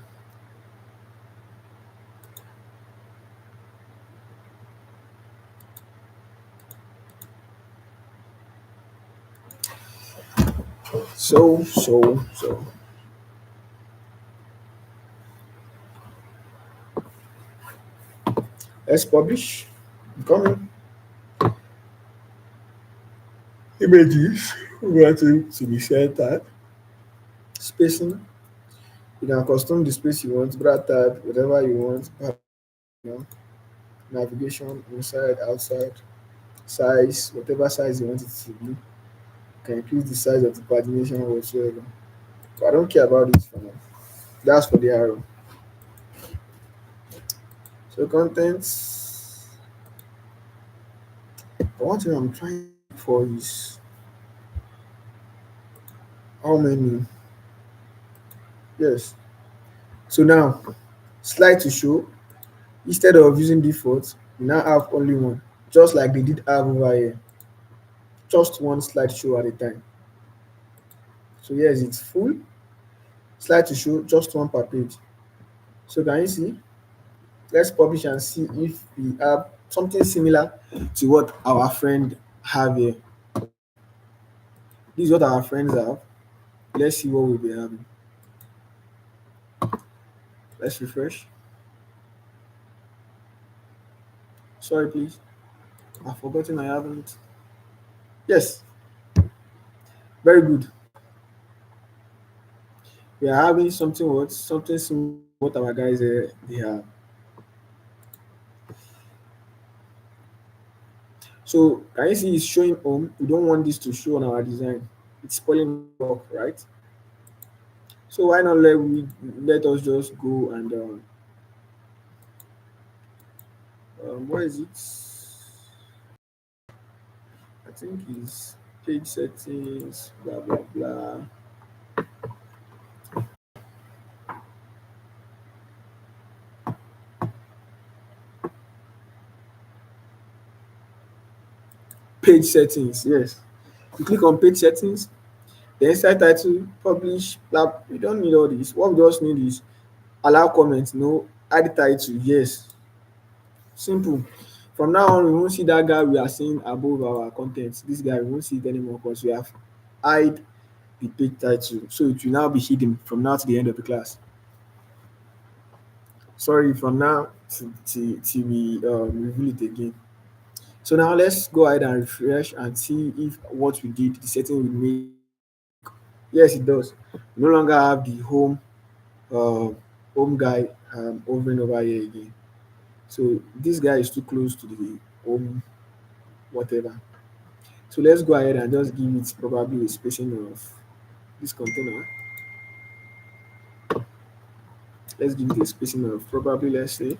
So let's publish. Coming images. We want it to be centered. Spacing. You can custom the space you want, brand type, whatever you want. You know, navigation, inside, outside, size, whatever size you want it to be. You can increase the size of the pagination or whatsoever. But I don't care about this for now. That's for the arrow. So contents. But one thing I'm trying for is how many. Yes. So now slide to show. Instead of using default, we now have only one. Just like they did have over here. Just one slideshow at a time. So yes, it's full. Slide to show just one per page. So can you see? Let's publish and see if we have something similar to what our friend have here. This is what our friends have. Let's see what we'll be having. Let's refresh. Sorry, please. I've forgotten I haven't. Yes, very good. We are having something similar to what our guys they have. So can you see it's showing home? We don't want this to show on our design. It's spoiling work, right? So why not let us just go and what is it? I think it's page settings, blah blah blah. Page settings, yes. You click on page settings, the inside title, publish, blah. We don't need all this. What we just need is allow comments, no, add title, yes. Simple. From now on, we won't see that guy we are seeing above our content. This guy, we won't see it anymore because we have hide the page title. So it will now be hidden from now to the end of the class. Sorry, from now till we reveal it again. So now let's go ahead and refresh and see if what we did, the setting we made. Yes, it does. We no longer have the uh, home guy hovering over here again. So this guy is too close to the home whatever. So let's go ahead and just give it probably a spacing of this container. Let's give it a spacing of probably let's say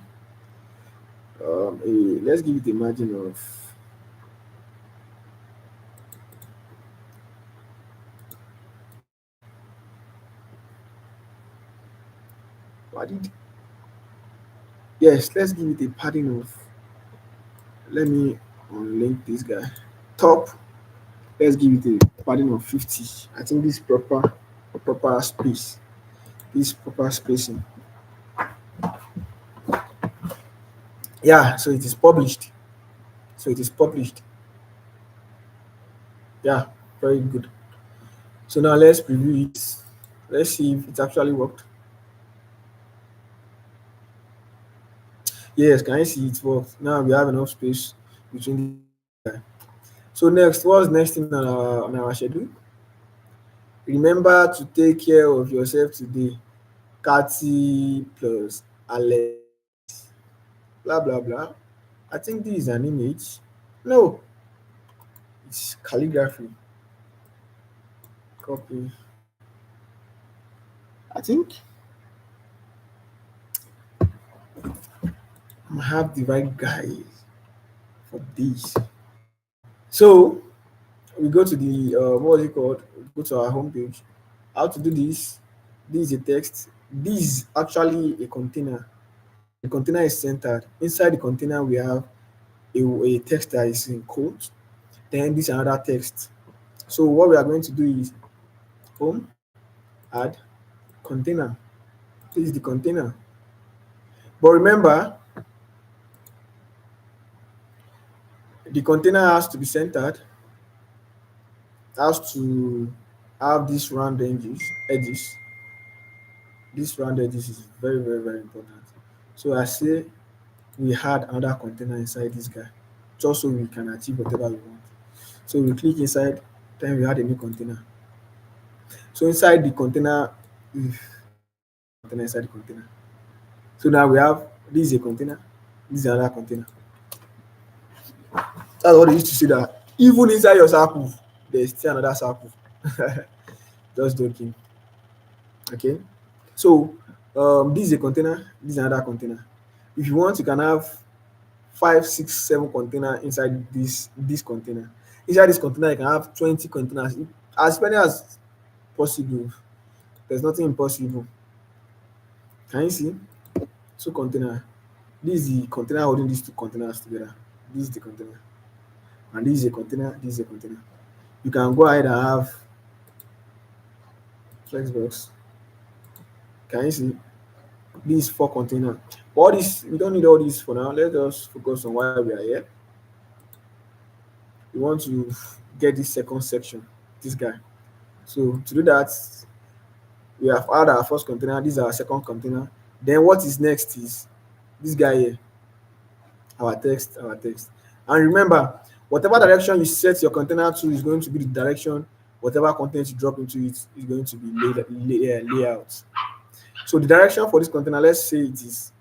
let's give it a margin of what did yes let's give it a padding of let me unlink this guy. Top, let's give it a padding of 50. I think this proper space. This proper spacing. Yeah, so it is published. So it is published. Yeah, very good. So now let's preview it. Let's see if it actually worked. Yes, can you see it worked? Now we have enough space between the. So next, what's next thing on our schedule? Remember to take care of yourself today. Cathy plus Alex, blah blah blah. I think this is an image. No, it's calligraphy. Copy. I think I have the right guy for this. So we go to the what is it called? We go to our homepage. How to do this? This is a text. This is actually a container. The container is centered. Inside the container, we have a text that is in quotes. Then this another text. So what we are going to do is home, add, container. This is the container. But remember, the container has to be centered, has to have these round edges. This round edges is very, very, very important. So I say we had another container inside this guy, just so we can achieve whatever we want. So we click inside, then we add a new container. So inside the container, container inside the container. So now we have this is a container, this is another container. That's what they used to say, that even inside your circle, there's still another circle. Just joking. Okay. So this is a container, this is another container. If you want, you can have 5, 6, 7 container inside this container. Inside this container, you can have 20 containers, as many as possible. There's nothing impossible. Can you see? Two container. This is the container holding these two containers together. This is the container. And this is a container, this is a container. You can go ahead and have flexbox. Can you see? This is 4 container. All this, we don't need all this for now. Let us focus on why we are here. We want to get this second section, this guy. So to do that, we have added our first container. This is our second container. Then what is next is this guy here, our text, our text. And remember, whatever direction you set your container to is going to be the direction whatever content you drop into it is going to be layout. So the direction for this container, let's say it is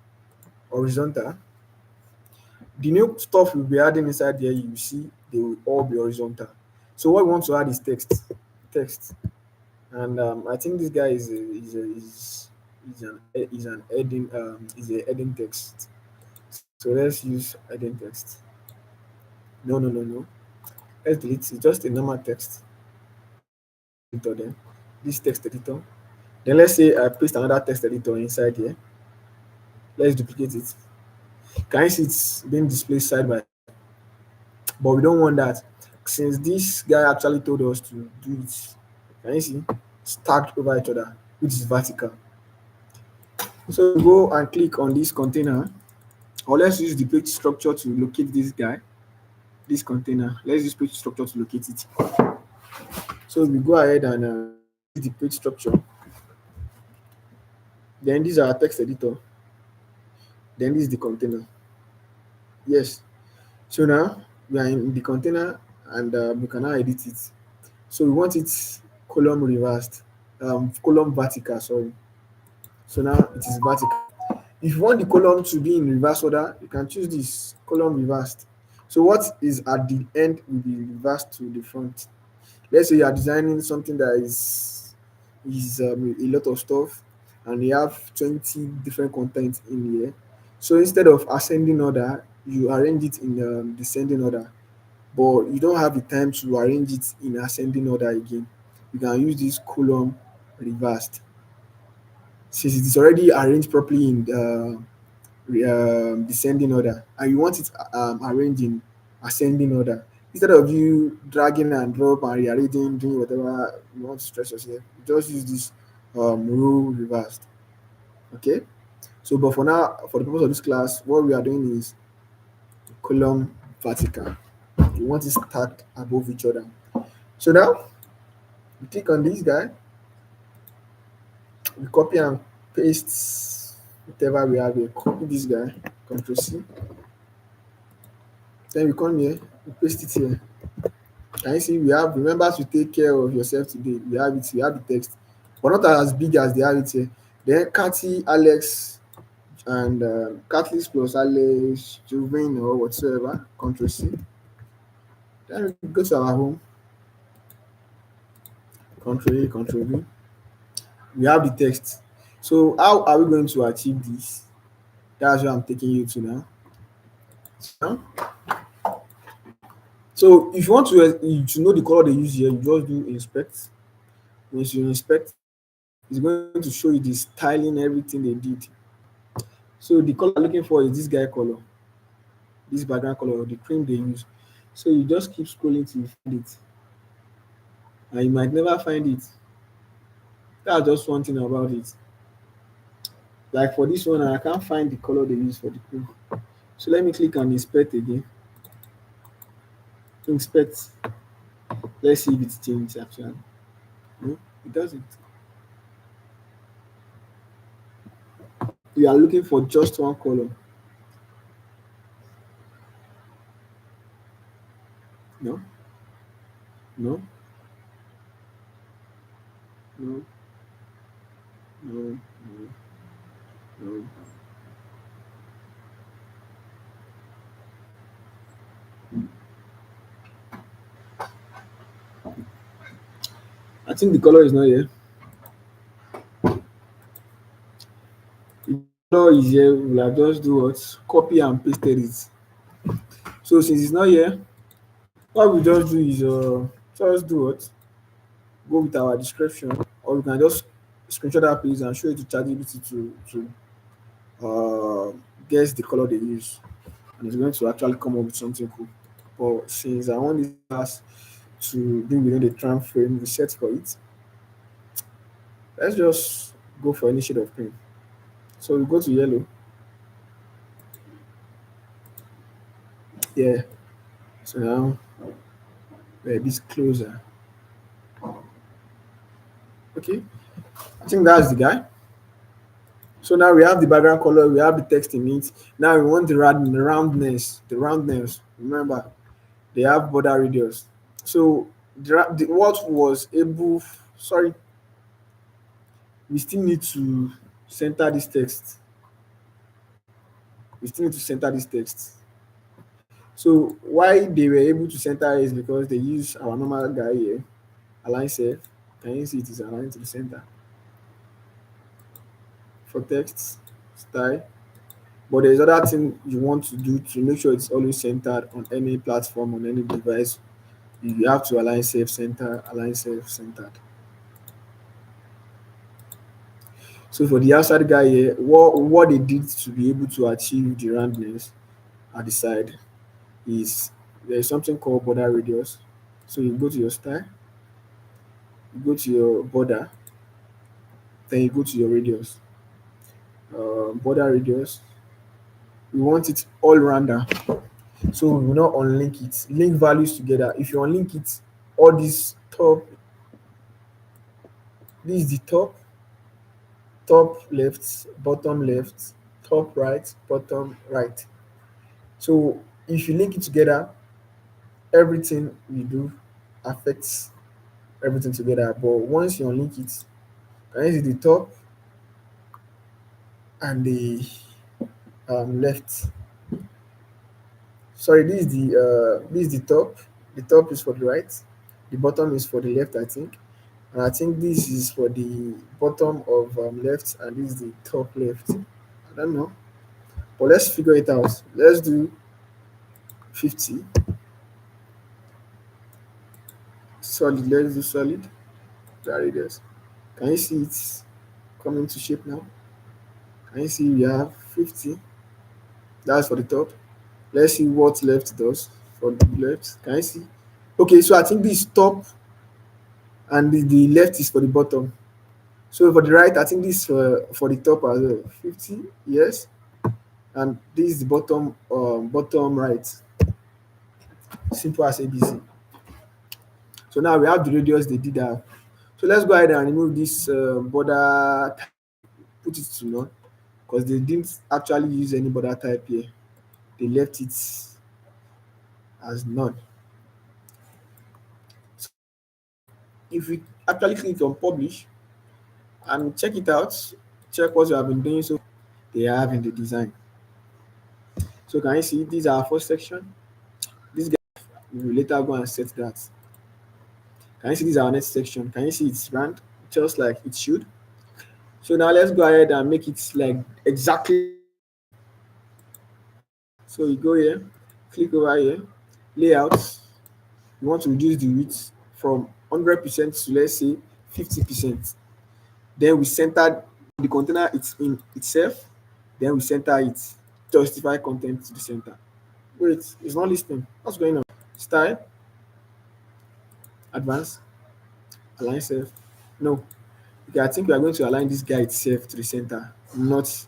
horizontal. The new stuff we'll be adding inside there, you see, they will all be horizontal. So what we want to add is text, and I think this guy is an heading text. So let's use heading text. No. Let's delete it. Just a normal text editor. Then this text editor. Then let's say I paste another text editor inside here. Let's duplicate it. Can you see it's being displayed side by side? But we don't want that, since this guy actually told us to do it. Can you see? Stacked over each other, which is vertical. So go and click on this container, or let's use the page structure to locate this guy, this container. Let's use page structure to locate it. So we go ahead and the page structure. Then these are our text editor. Then this is the container. Yes. So now we are in the container, and we can now edit it. So we want it column reversed, column vertical, sorry. So now it is vertical. If you want the column to be in reverse order, you can choose this column reversed. So what is at the end will be reversed to the front. Let's say you are designing something that is a lot of stuff, and you have 20 different content in here. So instead of ascending order, you arrange it in descending order. But you don't have the time to arrange it in ascending order again. You can use this column reversed. Since it is already arranged properly in descending order, and you want it arranging ascending order. Instead of you dragging and drop and rearranging, doing whatever you want to stress yourself, you just use this rule reversed. Okay. So, but for now, for the purpose of this class, what we are doing is column vertical. You want it stacked above each other. So now we click on this guy, we copy and paste whatever we have here. Copy this guy, Control C. Then we come here, we paste it here. Can you see we have remember to take care of yourself today? We have it, we have the text, but not as big as they have it here. Then Cathy, Alex, and Catholic plus Alex, Juven or whatsoever. Control C. Then we go to our home. Control A, Control V. We have the text. So how are we going to achieve this? That's where I'm taking you to now. Now, so if you want to know the color they use here, you just do inspect. Once you inspect, it's going to show you the styling, everything they did. So the color I'm looking for is this guy color, this background color, the cream they use. So you just keep scrolling till you find it, and you might never find it. That's just one thing about it. Like for this one, I can't find the color they use for the cream. So let me click on inspect again. Inspect. Let's see if it changes actually. No, it doesn't. You are looking for just one color. No, no, no, no, no, no. I think the color is not here. The color is here. We'll have just do what? Copy and pasted it. So since it's not here, what we just do is just do what? Go with our description, or we can just screenshot that page and show it to ChatGPT to guess the color they use, and it's going to actually come up with something cool. But since I want this class to be within the time frame we set for it, let's just go for any shade of green. So we go to yellow. Yeah. So now we're a bit closer. Okay. I think that's the guy. So now we have the background color, we have the text in it. Now we want the roundness. The roundness. Remember, they have border radius. So what was able, sorry, we still need to center this text. We still need to center this text. So why they were able to center is because they use our normal guy here, align self. Can you see it is aligned to the center for text style? But there's other thing you want to do to make sure it's always centered on any platform, on any device. You have to align self center, align self centered. So for the outside guy here, what they did to be able to achieve the roundness at the side is there's something called border radius. So you go to your style, you go to your border, then you go to your radius. Border radius, we want it all rounder. So we will not unlink it. Link values together. If you unlink it, all this top, this is the top left, bottom left, top right, bottom right. So if you link it together, everything you do affects everything together. But once you unlink it, can you see the top and the left? Sorry, this is the top. The top is for the right. The bottom is for the left, I think. And I think this is for the bottom of left, and this is the top left. I don't know, but let's figure it out. Let's do 50 solid. Let's do solid. There it is. Can you see it's coming to shape now? Can you see we have 50? That's for the top. Let's see what left does. for the left. Can you see? Okay, so I think this top and the left is for the bottom. So for the right, I think this for the top as well. 50, yes. And this is the bottom right. Simple as ABC. So now we have the radius they did that. So let's go ahead and remove this border, put it to none, because they didn't actually use any border type here. They left it as none. So if we actually click on publish and check it out, check what you have been doing, so they have in the design. So can you see these are our first section? This guy, we will later go and set that. Can you see this is our next section? Can you see it's ranked just like it should? So now let's go ahead and make it like exactly. So you go here, click over here, layout. You want to reduce the width from 100% to, let's say, 50%. Then we center the container it's in itself. Then we center it. Justify content to the center. Wait, it's not listening. What's going on? Style, advanced, align self. No. Okay, I think we are going to align this guy itself to the center. Not,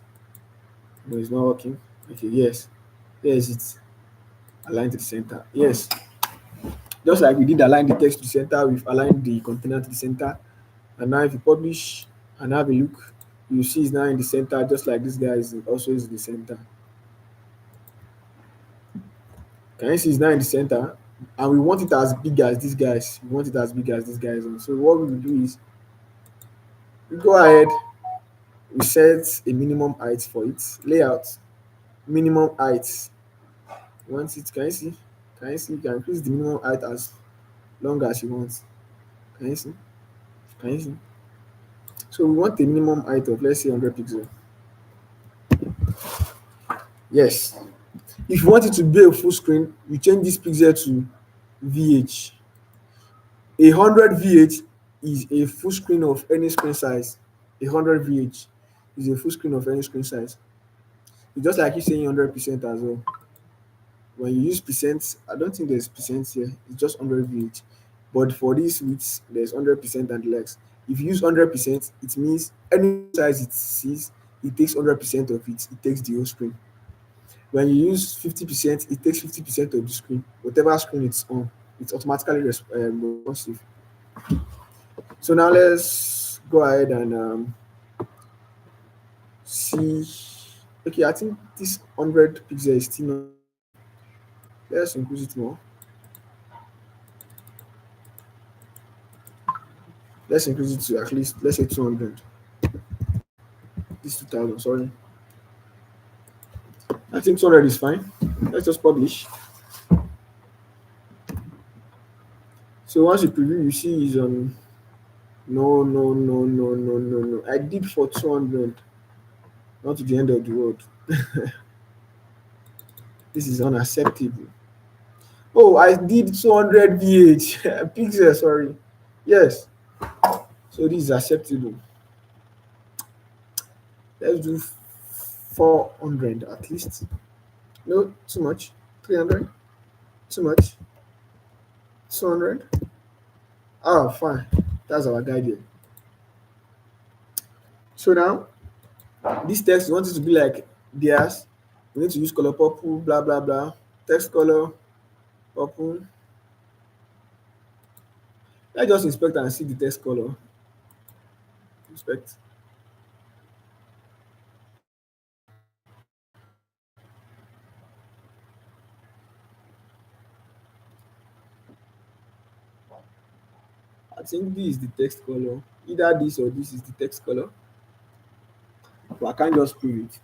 no, it's not working. Okay, yes. Here is it. Align to the center. Yes. Just like we did align the text to the center, we've aligned the container to the center. And now if you publish and have a look, you see it's now in the center, just like this guy is also is in the center. Can you see it's now in the center? And we want it as big as these guys. We want it as big as these guys. So what we will do is we go ahead, we set a minimum height for it. Layout, minimum height. You want it, can you see? Can you see? You can increase the minimum height as long as you want. Can you see? Can you see? So we want a minimum height of, let's say, 100 pixels. Yes. If you want it to be a full screen, you change this pixel to VH. 100 VH is a full screen of any screen size. 100 VH is a full screen of any screen size. It's just like you saying 100% as well. When you use percent, I don't think there's percent here. It's just 100 VH. But for this width, there's 100% and the likes. If you use 100%, it means any size it sees, it takes 100% of it. It takes the whole screen. When you use 50%, it takes 50% of the screen. Whatever screen it's on, it's automatically responsive. So now let's go ahead and see. Okay, I think this 100 pixel is still not. Let's increase it more. Let's increase it to at least, let's say, 200. This 2000, sorry. I think 200 is fine. Let's just publish. So once you preview, you see is on. No, no, no, no, no, no, no. I did for 200. Not to the end of the world. This is unacceptable. Oh, I did 200 VH pixel, sorry. Yes. So this is acceptable. Let's do 400 at least. No, too much. 300. Too much. 200. Oh, fine. That's our guide here. So now, this text, we want it to be like theirs. We need to use color purple, blah, blah, blah. Text color, purple. Let's just inspect and see the text color. Inspect. I think this is the text color. Either this or this is the text color. But I can't just prove it.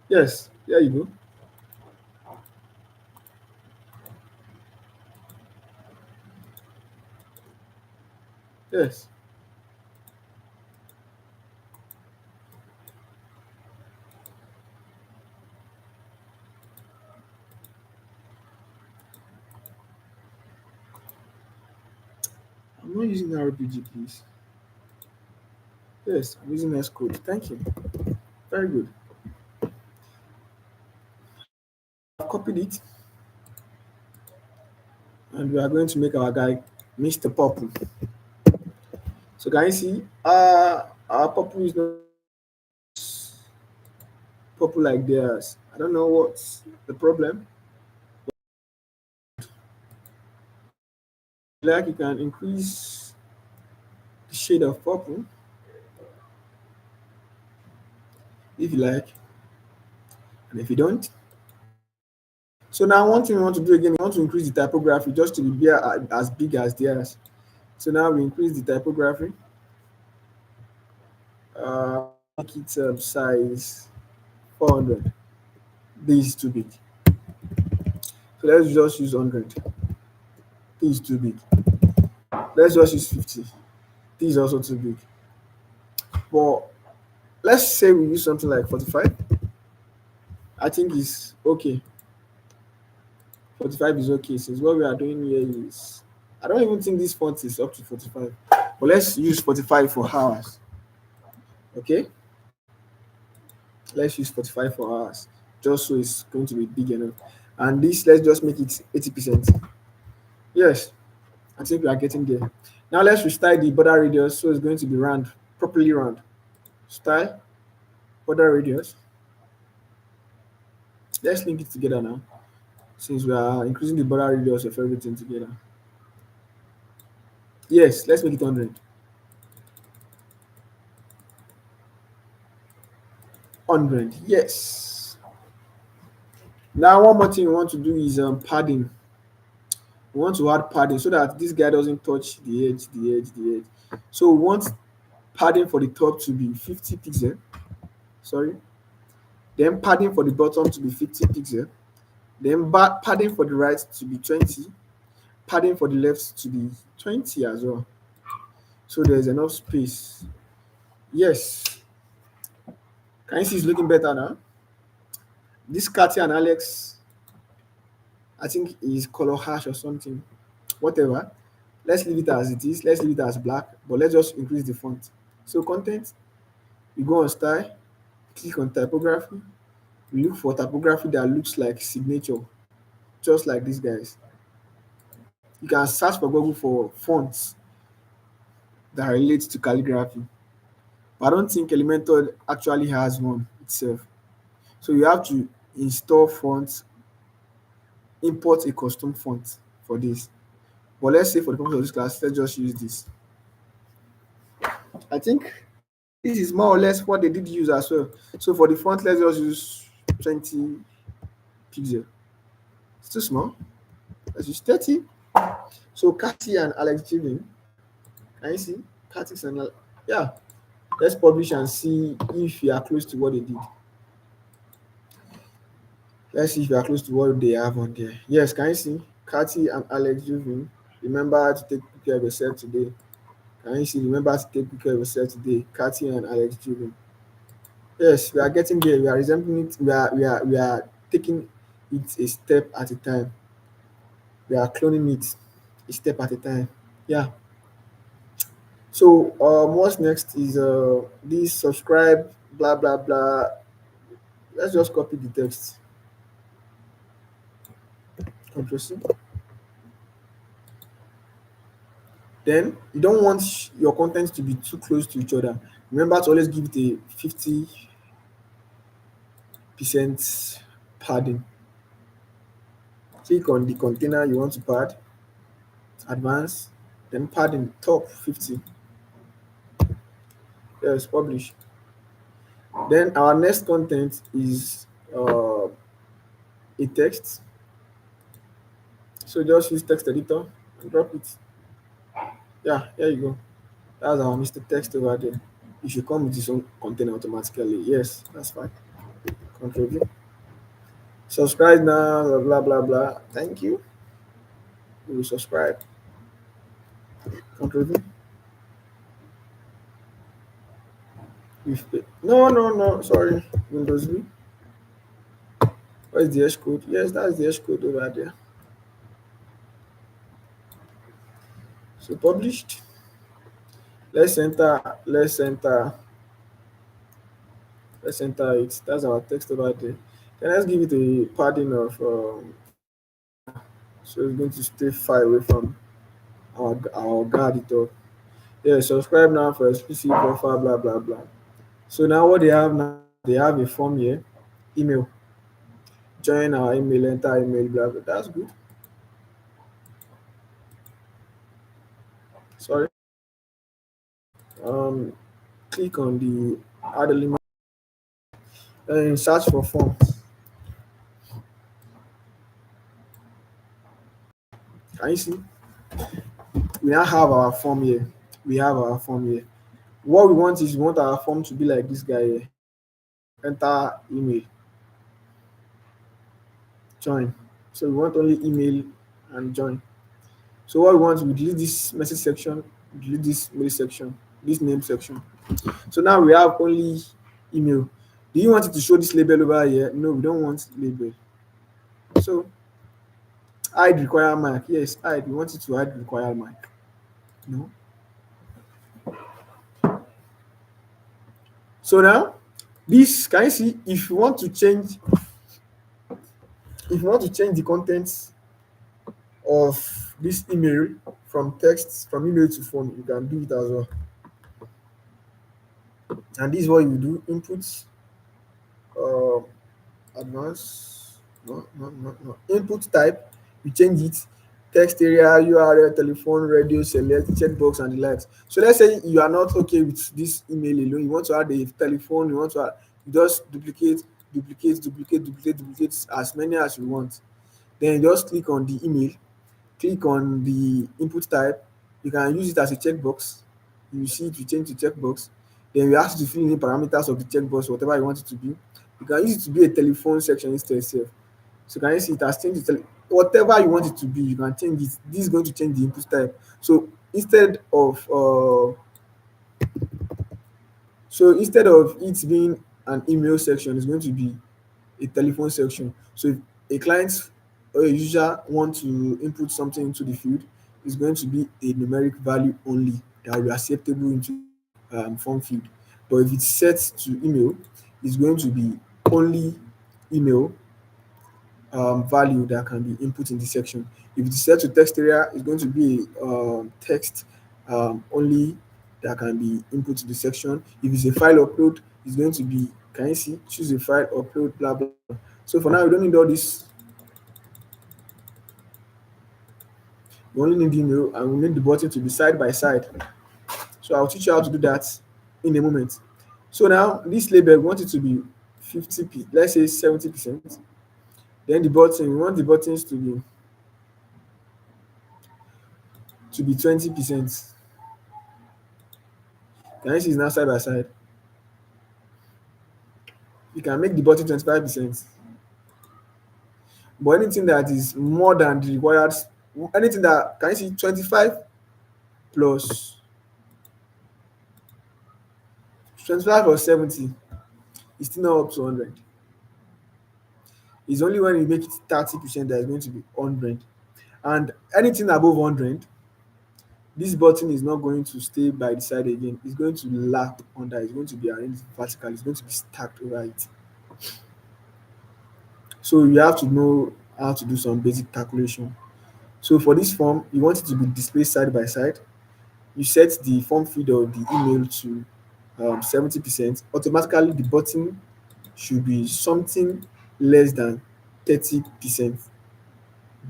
Yes, there you go. Yes. I'm not using RPG, please. Yes, I'm using S code. Thank you. Very good. copied it, and we are going to make our guy Mr. Purple. So can you see our purple is not purple like theirs. I don't know what's the problem. Like you can increase the shade of purple if you like, and if you don't. So now one thing we want to do again, we want to increase the typography just to be as big as theirs. So now we increase the typography. Make it size 400. This is too big. So let's just use 100. This is too big. Let's just use 50. This is also too big. But let's say we use something like 45. I think it's okay. 45 is okay, since what we are doing here is, I don't even think this font is up to 45. But let's use 45 for hours. Okay? Let's use 45 for hours, just so it's going to be big enough. And this, let's just make it 80%. Yes, I think we are getting there. Now let's restyle the border radius, so it's going to be round, properly round. Style, border radius. Let's link it together now, since we are increasing the border radius of everything together. Yes, let's make it 100. 100, yes. Now one more thing we want to do is padding. We want to add padding so that this guy doesn't touch the edge, the edge, the edge. So we want padding for the top to be 50 pixel. Sorry. Then padding for the bottom to be 50 pixel. Then padding for the right to be 20. Padding for the left to be 20 as well. So there's enough space. Yes. Can you see it's looking better now? This Kathy and Alex, I think is color hash or something. Whatever. Let's leave it as it is. Let's leave it as black, but let's just increase the font. So content, you go on style, click on typography, we look for typography that looks like signature, just like these guys. You can search for Google for fonts that relate to calligraphy, but I don't think Elementor actually has one itself. So you have to install fonts, import a custom font for this. But let's say for the purpose of this class, let's just use this. I think this is more or less what they did use as well. So for the font, let's just use 20 pixel. It's too small. Let's use 30. So Cathy and Alex Jivin, can you see? Cathy and yeah. Let's publish and see if you are close to what they did. Let's see if you are close to what they have on there. Yes, can you see? Cathy and Alex Jivin. Remember to take good care of yourself today. Can you see? Remember to take good care of yourself today. Cathy and Alex Jivin. Yes, we are getting there. We are resembling it. We are taking it a step at a time. We are cloning it a step at a time. Yeah. So what's next is this subscribe, blah blah blah. Let's just copy the text. Control C. Then you don't want your contents to be too close to each other. Remember to always give it a 50% padding. Click on the container you want to pad, advance, then padding top 50. Yes, publish. Then our next content is a text. So just use text editor and drop it. Yeah, here you go. That's our Mr. Text over there. It should come with its own container automatically. Yes, that's fine. Control V. Subscribe now, blah blah blah blah. Thank you. We will subscribe. Control V. No, sorry. Windows V. Where's the hash code? Yes, that's the hash code over there. So published. Let's enter it. That's our text over there. Then let's give it a padding of so it's going to stay far away from our guard it up. Yeah, subscribe now for explicit offer, blah blah blah. So now what they have now, they have a form here, email. Join our email, enter email, blah blah. That's good. Sorry. Um, click on the add element and search for form. Can you see? We now have our form here. We have our form here. What we want is we want our form to be like this guy here. Enter email, join. So we want only email and join. So what we want, we delete this message section, delete this mail section, this name section. So now we have only email. Do you want it to show this label over here? No, we don't want label. So hide require mark. Yes, hide. We want it to hide require mark. No. So now this, can you see, if you want to change the contents of this email from text, from email to phone, you can do it as well. And this is what you do: inputs, um, advanced, no. Input type, you change it, text area, URL, telephone, radio, select, checkbox, and the likes. So let's say you are not okay with this email alone, you want to add a telephone, you want to add, you just duplicate as many as you want. Then you just click on the email, click on the input type. You can use it as a checkbox. You see it, you change to checkbox. Then you ask you to fill in the parameters of the checkbox, whatever you want it to be. You can use it to be a telephone section instead sef. So can you see it has changed it, whatever you want it to be, you can change it. This is going to change the input type. So instead of it being an email section, it's going to be a telephone section. So if a client or a user want to input something into the field, it's going to be a numeric value only that will be acceptable into form field. But if it's set to email, it's going to be only email value that can be input in this section. If it's set to text area, it's going to be text only that can be input to the section. If it's a file upload, it's going to be, can you see, choose a file, upload, blah blah. So for now, we don't need all this. We only need email and we need the button to be side by side. So I'll teach you how to do that in a moment. So now this label, we want it to be 50, let's say 70%. Then the button, we want the buttons to be 20%. Can you see it's now side by side? You can make the button 25%. But anything that is more than the required, anything that, can you see 25 plus 25 plus 70 is still not up to 100. It's only when you make it 30% that is going to be 100. And anything above 100, this button is not going to stay by the side again. It's going to lap under. It's going to be arranged vertically. It's going to be stacked over it. So you have to know how to do some basic calculation. So for this form, you want it to be displayed side by side. You set the form feed of the email to 70%. Automatically, the button should be something less than 30%,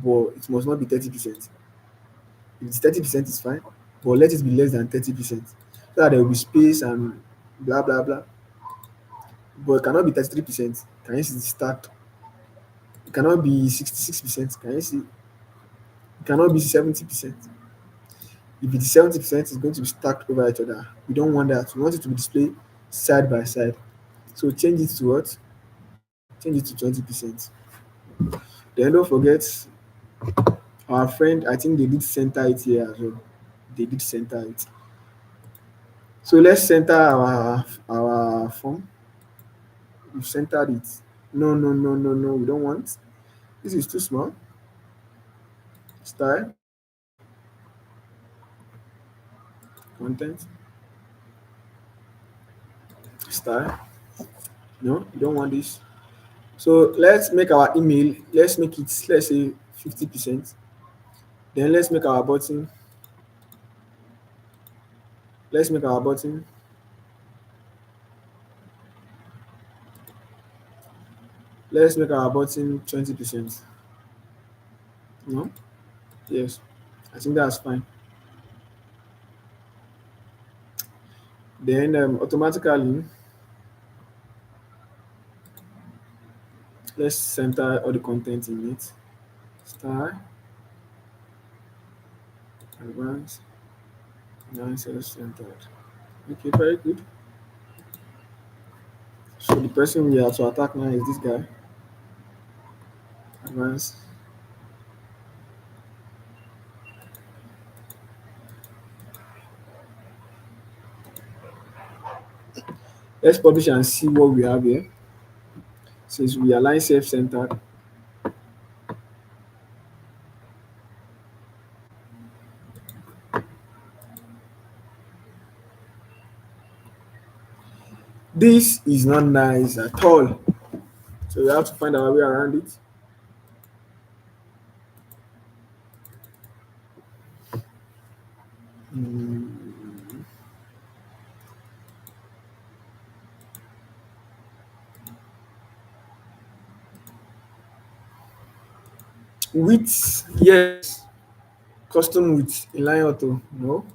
but it must not be 30%. If it's 30%, it's fine, but let it be less than 30%, so that there will be space and blah blah blah. But it cannot be 33%. Can you see the start? It cannot be 66%. Can you see? It cannot be 70%. If it is 70%, it's going to be stacked over each other. We don't want that. We want it to be displayed side by side. So change it to what? Change it to 20%. Then don't forget our friend, I think they did center it here as well. They did center it. So let's center our form. We've centered it. No, no, no, no, no. We don't want. This is too small. Style, content, style. No, you don't want this. So let's make our email, let's make it, let's say 50%. Then let's make our button, let's make our button 20%. No? Yes. I think that's fine. Then automatically, let's center all the content in it. Style, advanced, now self-centered. Okay, very good. So the person we have to attack now is this guy. Advanced. Let's publish and see what we have here. Since we align self-centered, this is not nice at all. So we have to find our way around it. Mm, width, yes. Custom width, inline auto, no.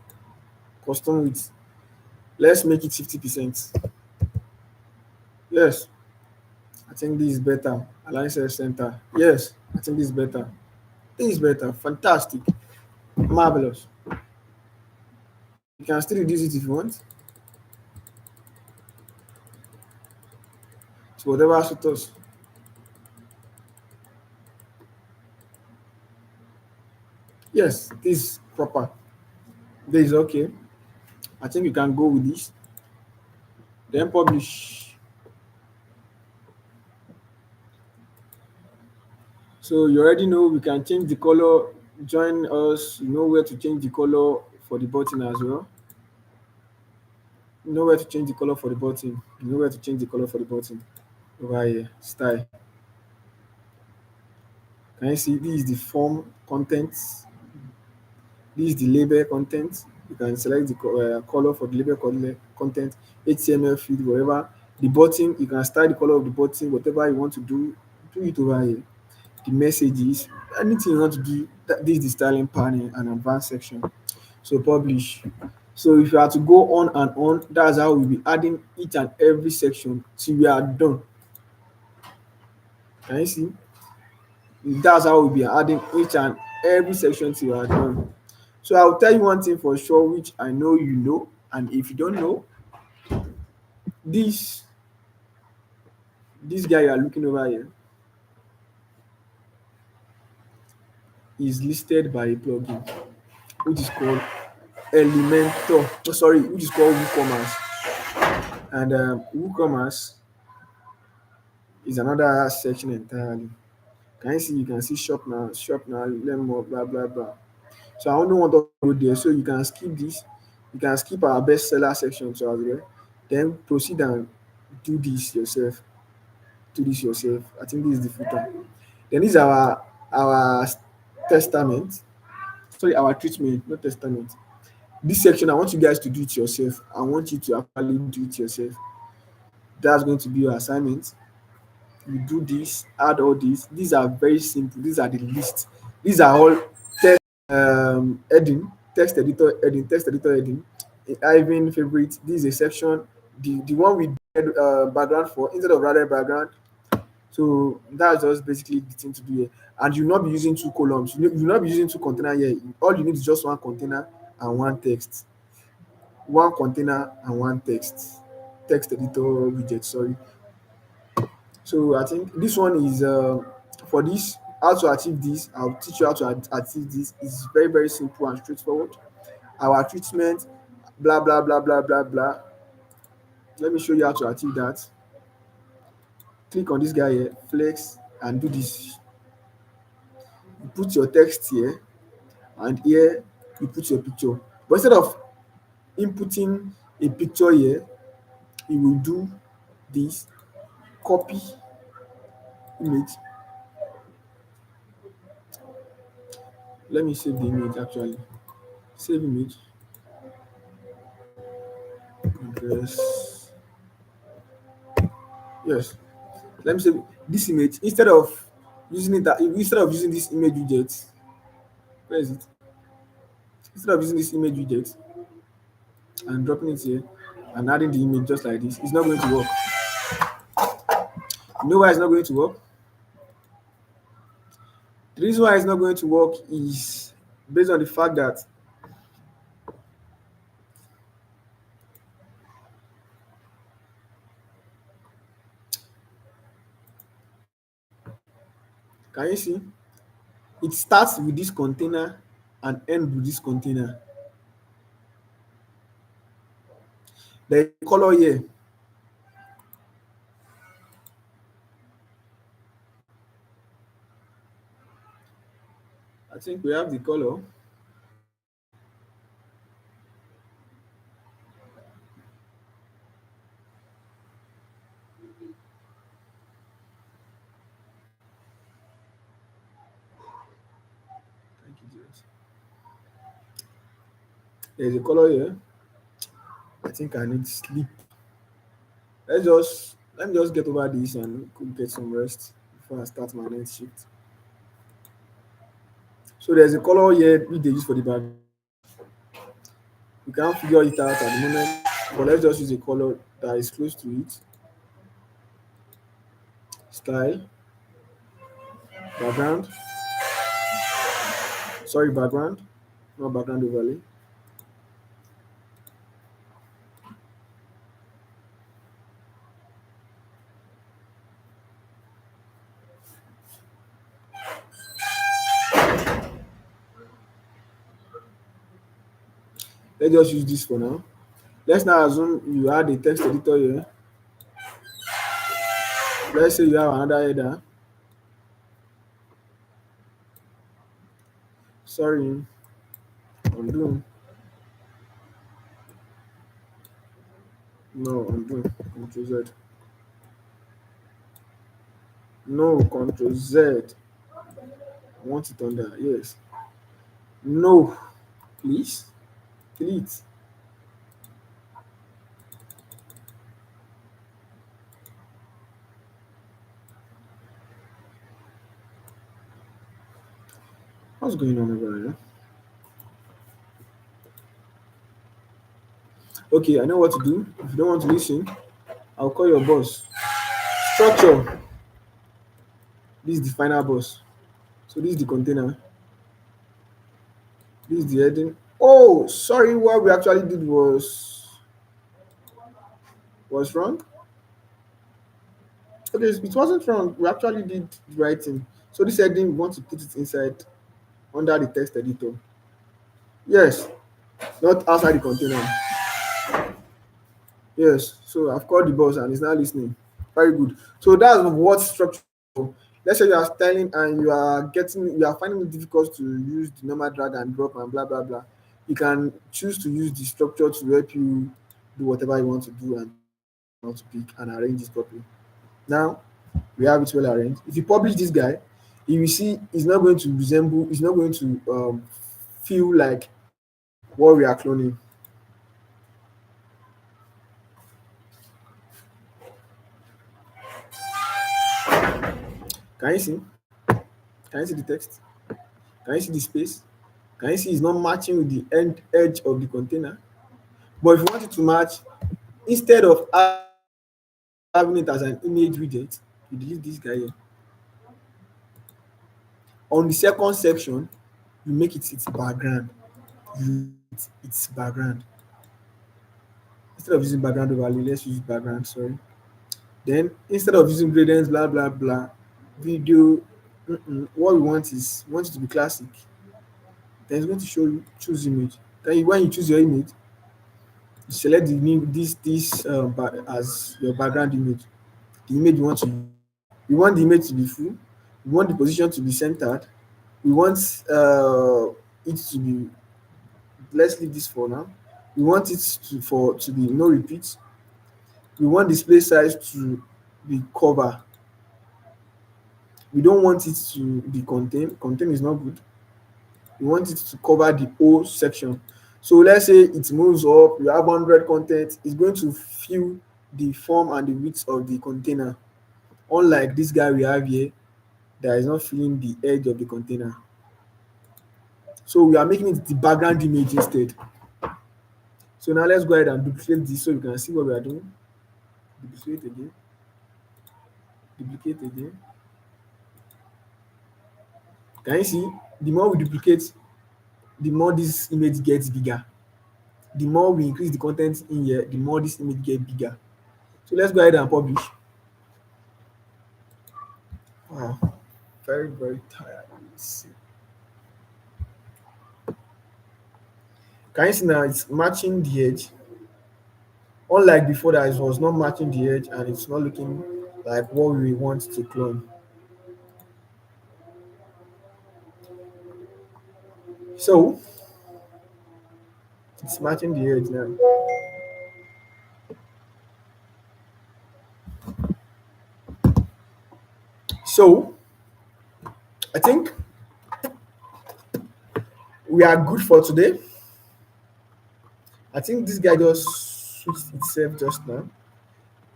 Custom width. Let's make it 50%. Yes, I think this is better. Align self-center. Yes, I think this is better. This is better. Fantastic. Marvelous. You can still reduce it if you want. So whatever suits us. Yes, this is proper. This is okay. I think you can go with this. Then publish. So you already know we can change the color. Join us. You know where to change the color for the button as well. You know where to change the color for the button. You know where to change the color for the button. Over here, style. Can you see this is the form content? This is the label content. You can select the color for the label content, HTML field, whatever. The button, you can style the color of the button, whatever you want to do it over here. The messages, anything you want to do, this is the styling panel and advanced section. So publish. So if you are to go on and on, that's how we'll be adding each and every section till we are done. Can you see? That's how we'll be adding each and every section till we are done. So I'll tell you one thing for sure, which I know you know, and if you don't know, this guy you are looking over here is listed by a plugin which is called Elementor. Oh, sorry, which is called WooCommerce. And WooCommerce is another section entirely. Can you see? You can see shop now, learn more, blah blah blah. So I don't want to go there. So you can skip this. You can skip our bestseller section so as well. Then proceed and do this yourself. Do this yourself. I think this is the footer. Then this is our testament. Sorry, our treatment, not testament. This section, I want you guys to do it yourself. I want you to actually do it yourself. That's going to be your assignment. You do this, add all this. These are very simple. These are the list. These are all text heading, text editor heading. Ivan favorite. This is a section. The one with background for instead of rather background. So that's just basically the thing to do here. And you'll not be using two columns. You'll not be using two containers here. All you need is just one container and one text. One container and one text. Text editor widget, sorry. So I think this one is for this, how to achieve this. I'll teach you how to achieve this. It's very, very simple and straightforward. Our treatment, blah, blah, blah, blah, blah, blah. Let me show you how to achieve that. Click on this guy here, flex, and do this. You put your text here, and here you put your picture. But instead of inputting a picture here, you will do this, copy image. Let me save the image actually. Save image. Address. Yes. Let me save this image instead of using this image widget. Where is it? Instead of using this image widget and dropping it here and adding the image just like this, it's not going to work. You know why it's not going to work? The reason why it's not going to work is based on the fact that, can you see? It starts with this container and end with this container. The color here. I think we have the color. Thank you, Jesus. There's a color here. I think I need sleep. Let me just get over this and go get some rest before I start my next shift. So there's a color here which they use for the back. We can't figure it out at the moment, but let's just use a color that is close to it. Style, background. Sorry, background, not background overlay. Let's just use this for now. Let's now assume you add a text editor here. Let's say you have another header. Sorry, undo. No, undo. Control Z. No, Control Z. I want it under. Yes. No, please. Delete. What's going on over here? Okay, I know what to do. If you don't want to listen, I'll call your boss. Structure. This is the final boss. So this is the container. This is the heading. Oh, sorry, what we actually did was wrong. Okay, it wasn't wrong. We actually did the right thing. So this heading, we want to put it inside under the text editor. Yes, not outside the container. Yes, so I've called the boss and he's now listening. Very good. So that's what structure. Let's say you are styling and you are finding it difficult to use the normal drag and drop and blah blah blah. You can choose to use the structure to help you do whatever you want to do and want to pick and arrange it properly. Now we have it well arranged. If you publish this guy, you will see it's not going to resemble, it's not going to feel like what we are cloning. Can you see? Can you see the text? Can you see the space? Can you see it's not matching with the end edge of the container? But if you want it to match, instead of having it as an image widget, you delete this guy here. On the second section, you make it its background. Its background. Instead of using background overlay, let's use background, sorry. Then instead of using gradients, blah blah blah, video, what we want it to be classic. Then it's going to show you choose image. Then when you choose your image, you select the name as your background image. The image you want to use. We want the image to be full. We want the position to be centered. We want it to be, let's leave this for now. We want it to be no repeat. We want display size to be cover. We don't want it to be contained. Contain is not good. We want it to cover the whole section. So let's say it moves up, you have 100 content, it's going to fill the form and the width of the container. Unlike this guy we have here that is not filling the edge of the container. So we are making it the background image instead. So now let's go ahead and duplicate this so you can see what we are doing. Duplicate again, duplicate again. Can you see? The more we duplicate, the more this image gets bigger. The more we increase the content in here, the more this image gets bigger. So let's go ahead and publish. Wow, very, very tired. Let's see. Can you see now it's matching the edge? Unlike before that it was not matching the edge and it's not looking like what we want to clone. So it's matching the edge now. So I think we are good for today. I think this guy just switched itself just now.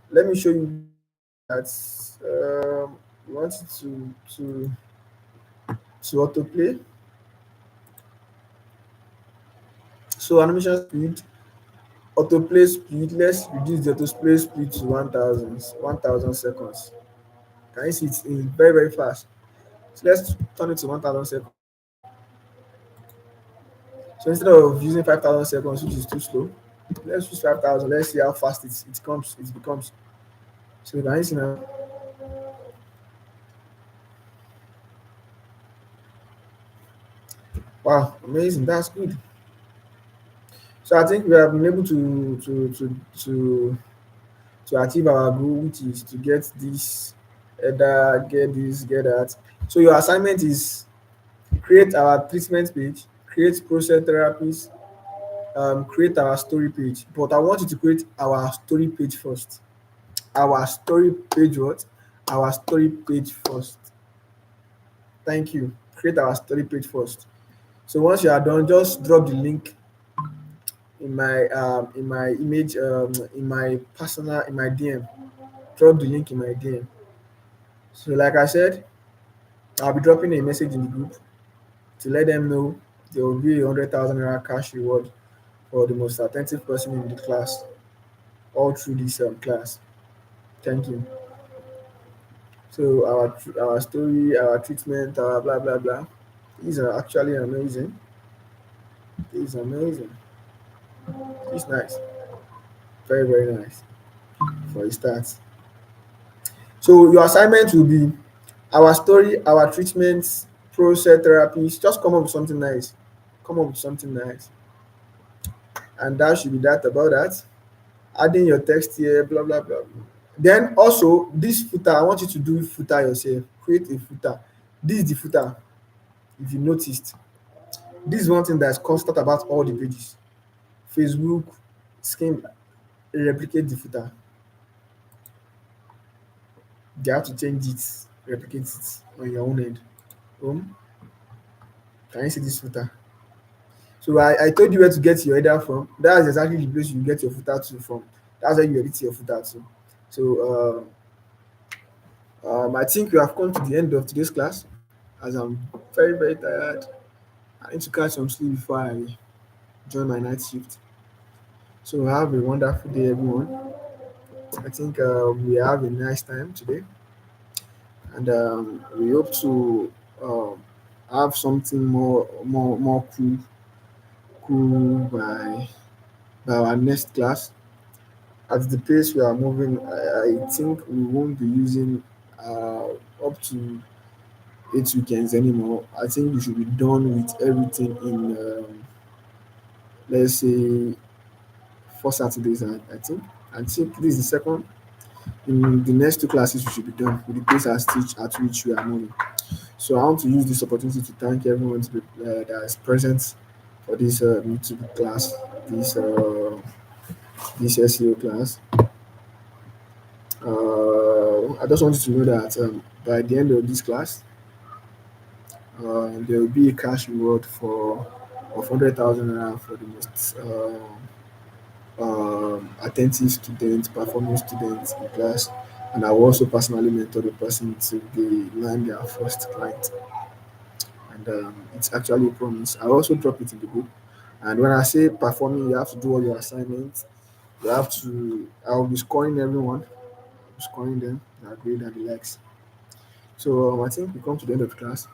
Let me show you that we want it to autoplay. So animation speed, autoplay speed. Let's reduce the autoplay speed to 1,000 seconds. Can you see it's in very, very fast? So let's turn it to 1,000 seconds. So instead of using 5,000 seconds, which is too slow, let's use 5,000. Let's see how fast it becomes. So can you see now? Wow, amazing! That's good. So I think we have been able to achieve our goal, which is to get this header, get this, get that. So your assignment is create our treatment page, create process therapies, create our story page. But I want you to create our story page first. Our story page what? Our story page first. Thank you. Create our story page first. So once you are done, just drop the link in my image in my personal in my DM. Drop the link in my DM. So like I said, I'll be dropping a message in the group to let them know there will be 100,000 naira cash reward for the most attentive person in the class all through this class. Thank you. So our story, our treatment, our blah blah blah. These are actually amazing. These are amazing. It's nice. Very, very nice for a start. So your assignment will be our story, our treatments, process therapies. Just come up with something nice. Come up with something nice. And that should be that about that. Adding your text here, blah blah blah. Then also this footer, I want you to do footer yourself. Create a footer. This is the footer. If you noticed, this is one thing that's constant about all the pages. Facebook, skin, replicate the footer. They have to change it, replicate it on your own end. Can you see this footer? So I told you where to get your header from. That's exactly the place you get your footer to from. That's where you edit your footer to. So I think we have come to the end of today's class as I'm very, very tired. I need to catch some sleep before I join my night shift. So have a wonderful day, everyone. I think we have a nice time today, and we hope to have something more cool by our next class. At the pace we are moving, I think we won't be using up to 8 weekends anymore. I think we should be done with everything in let's say 4 Saturdays. I think this is the second. In the next two classes, we should be done with the pace at which we are moving. So I want to use this opportunity to thank everyone that is present for this YouTube class, this SEO class. So I just want you to know that by the end of this class, there will be a cash reward for of 100,000 naira for the most attentive students, performing students in class, and I will also personally mentor the person to they land their first client. And it's actually a promise. I also drop it in the book. And when I say performing, you have to do all your assignments. You have to. I'll be scoring everyone. I'll be scoring them. Their grade and the likes. So I think we come to the end of the class.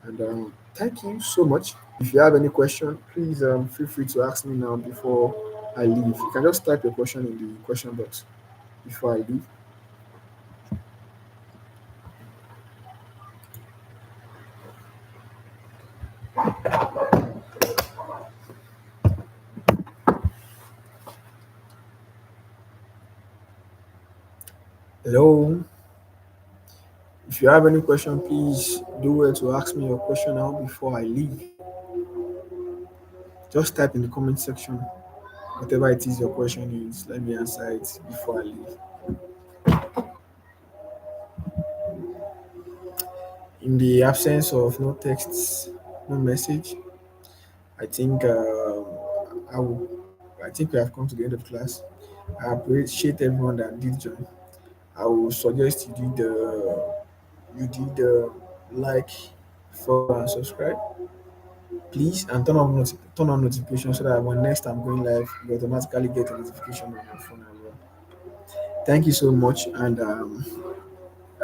And thank you so much. If you have any question, please feel free to ask me now before I leave. You can just type your question in the question box before I leave. Hello. If you have any question, please do well to ask me your question now before I leave. Just type in the comment section whatever it is your question is. Let me answer it before I leave. In the absence of no texts, no message, I think I will. I think we have come to the end of class. I appreciate everyone that did join. I will suggest you did like, follow, and subscribe, please, and turn on notifications so that when next I'm going live, you automatically get a notification on your phone as well. Thank you so much, and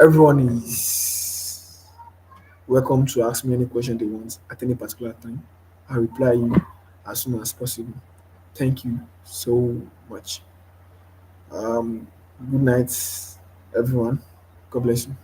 everyone is welcome to ask me any question they want at any particular time. I'll reply you as soon as possible. Thank you so much. Good night, everyone. God bless you.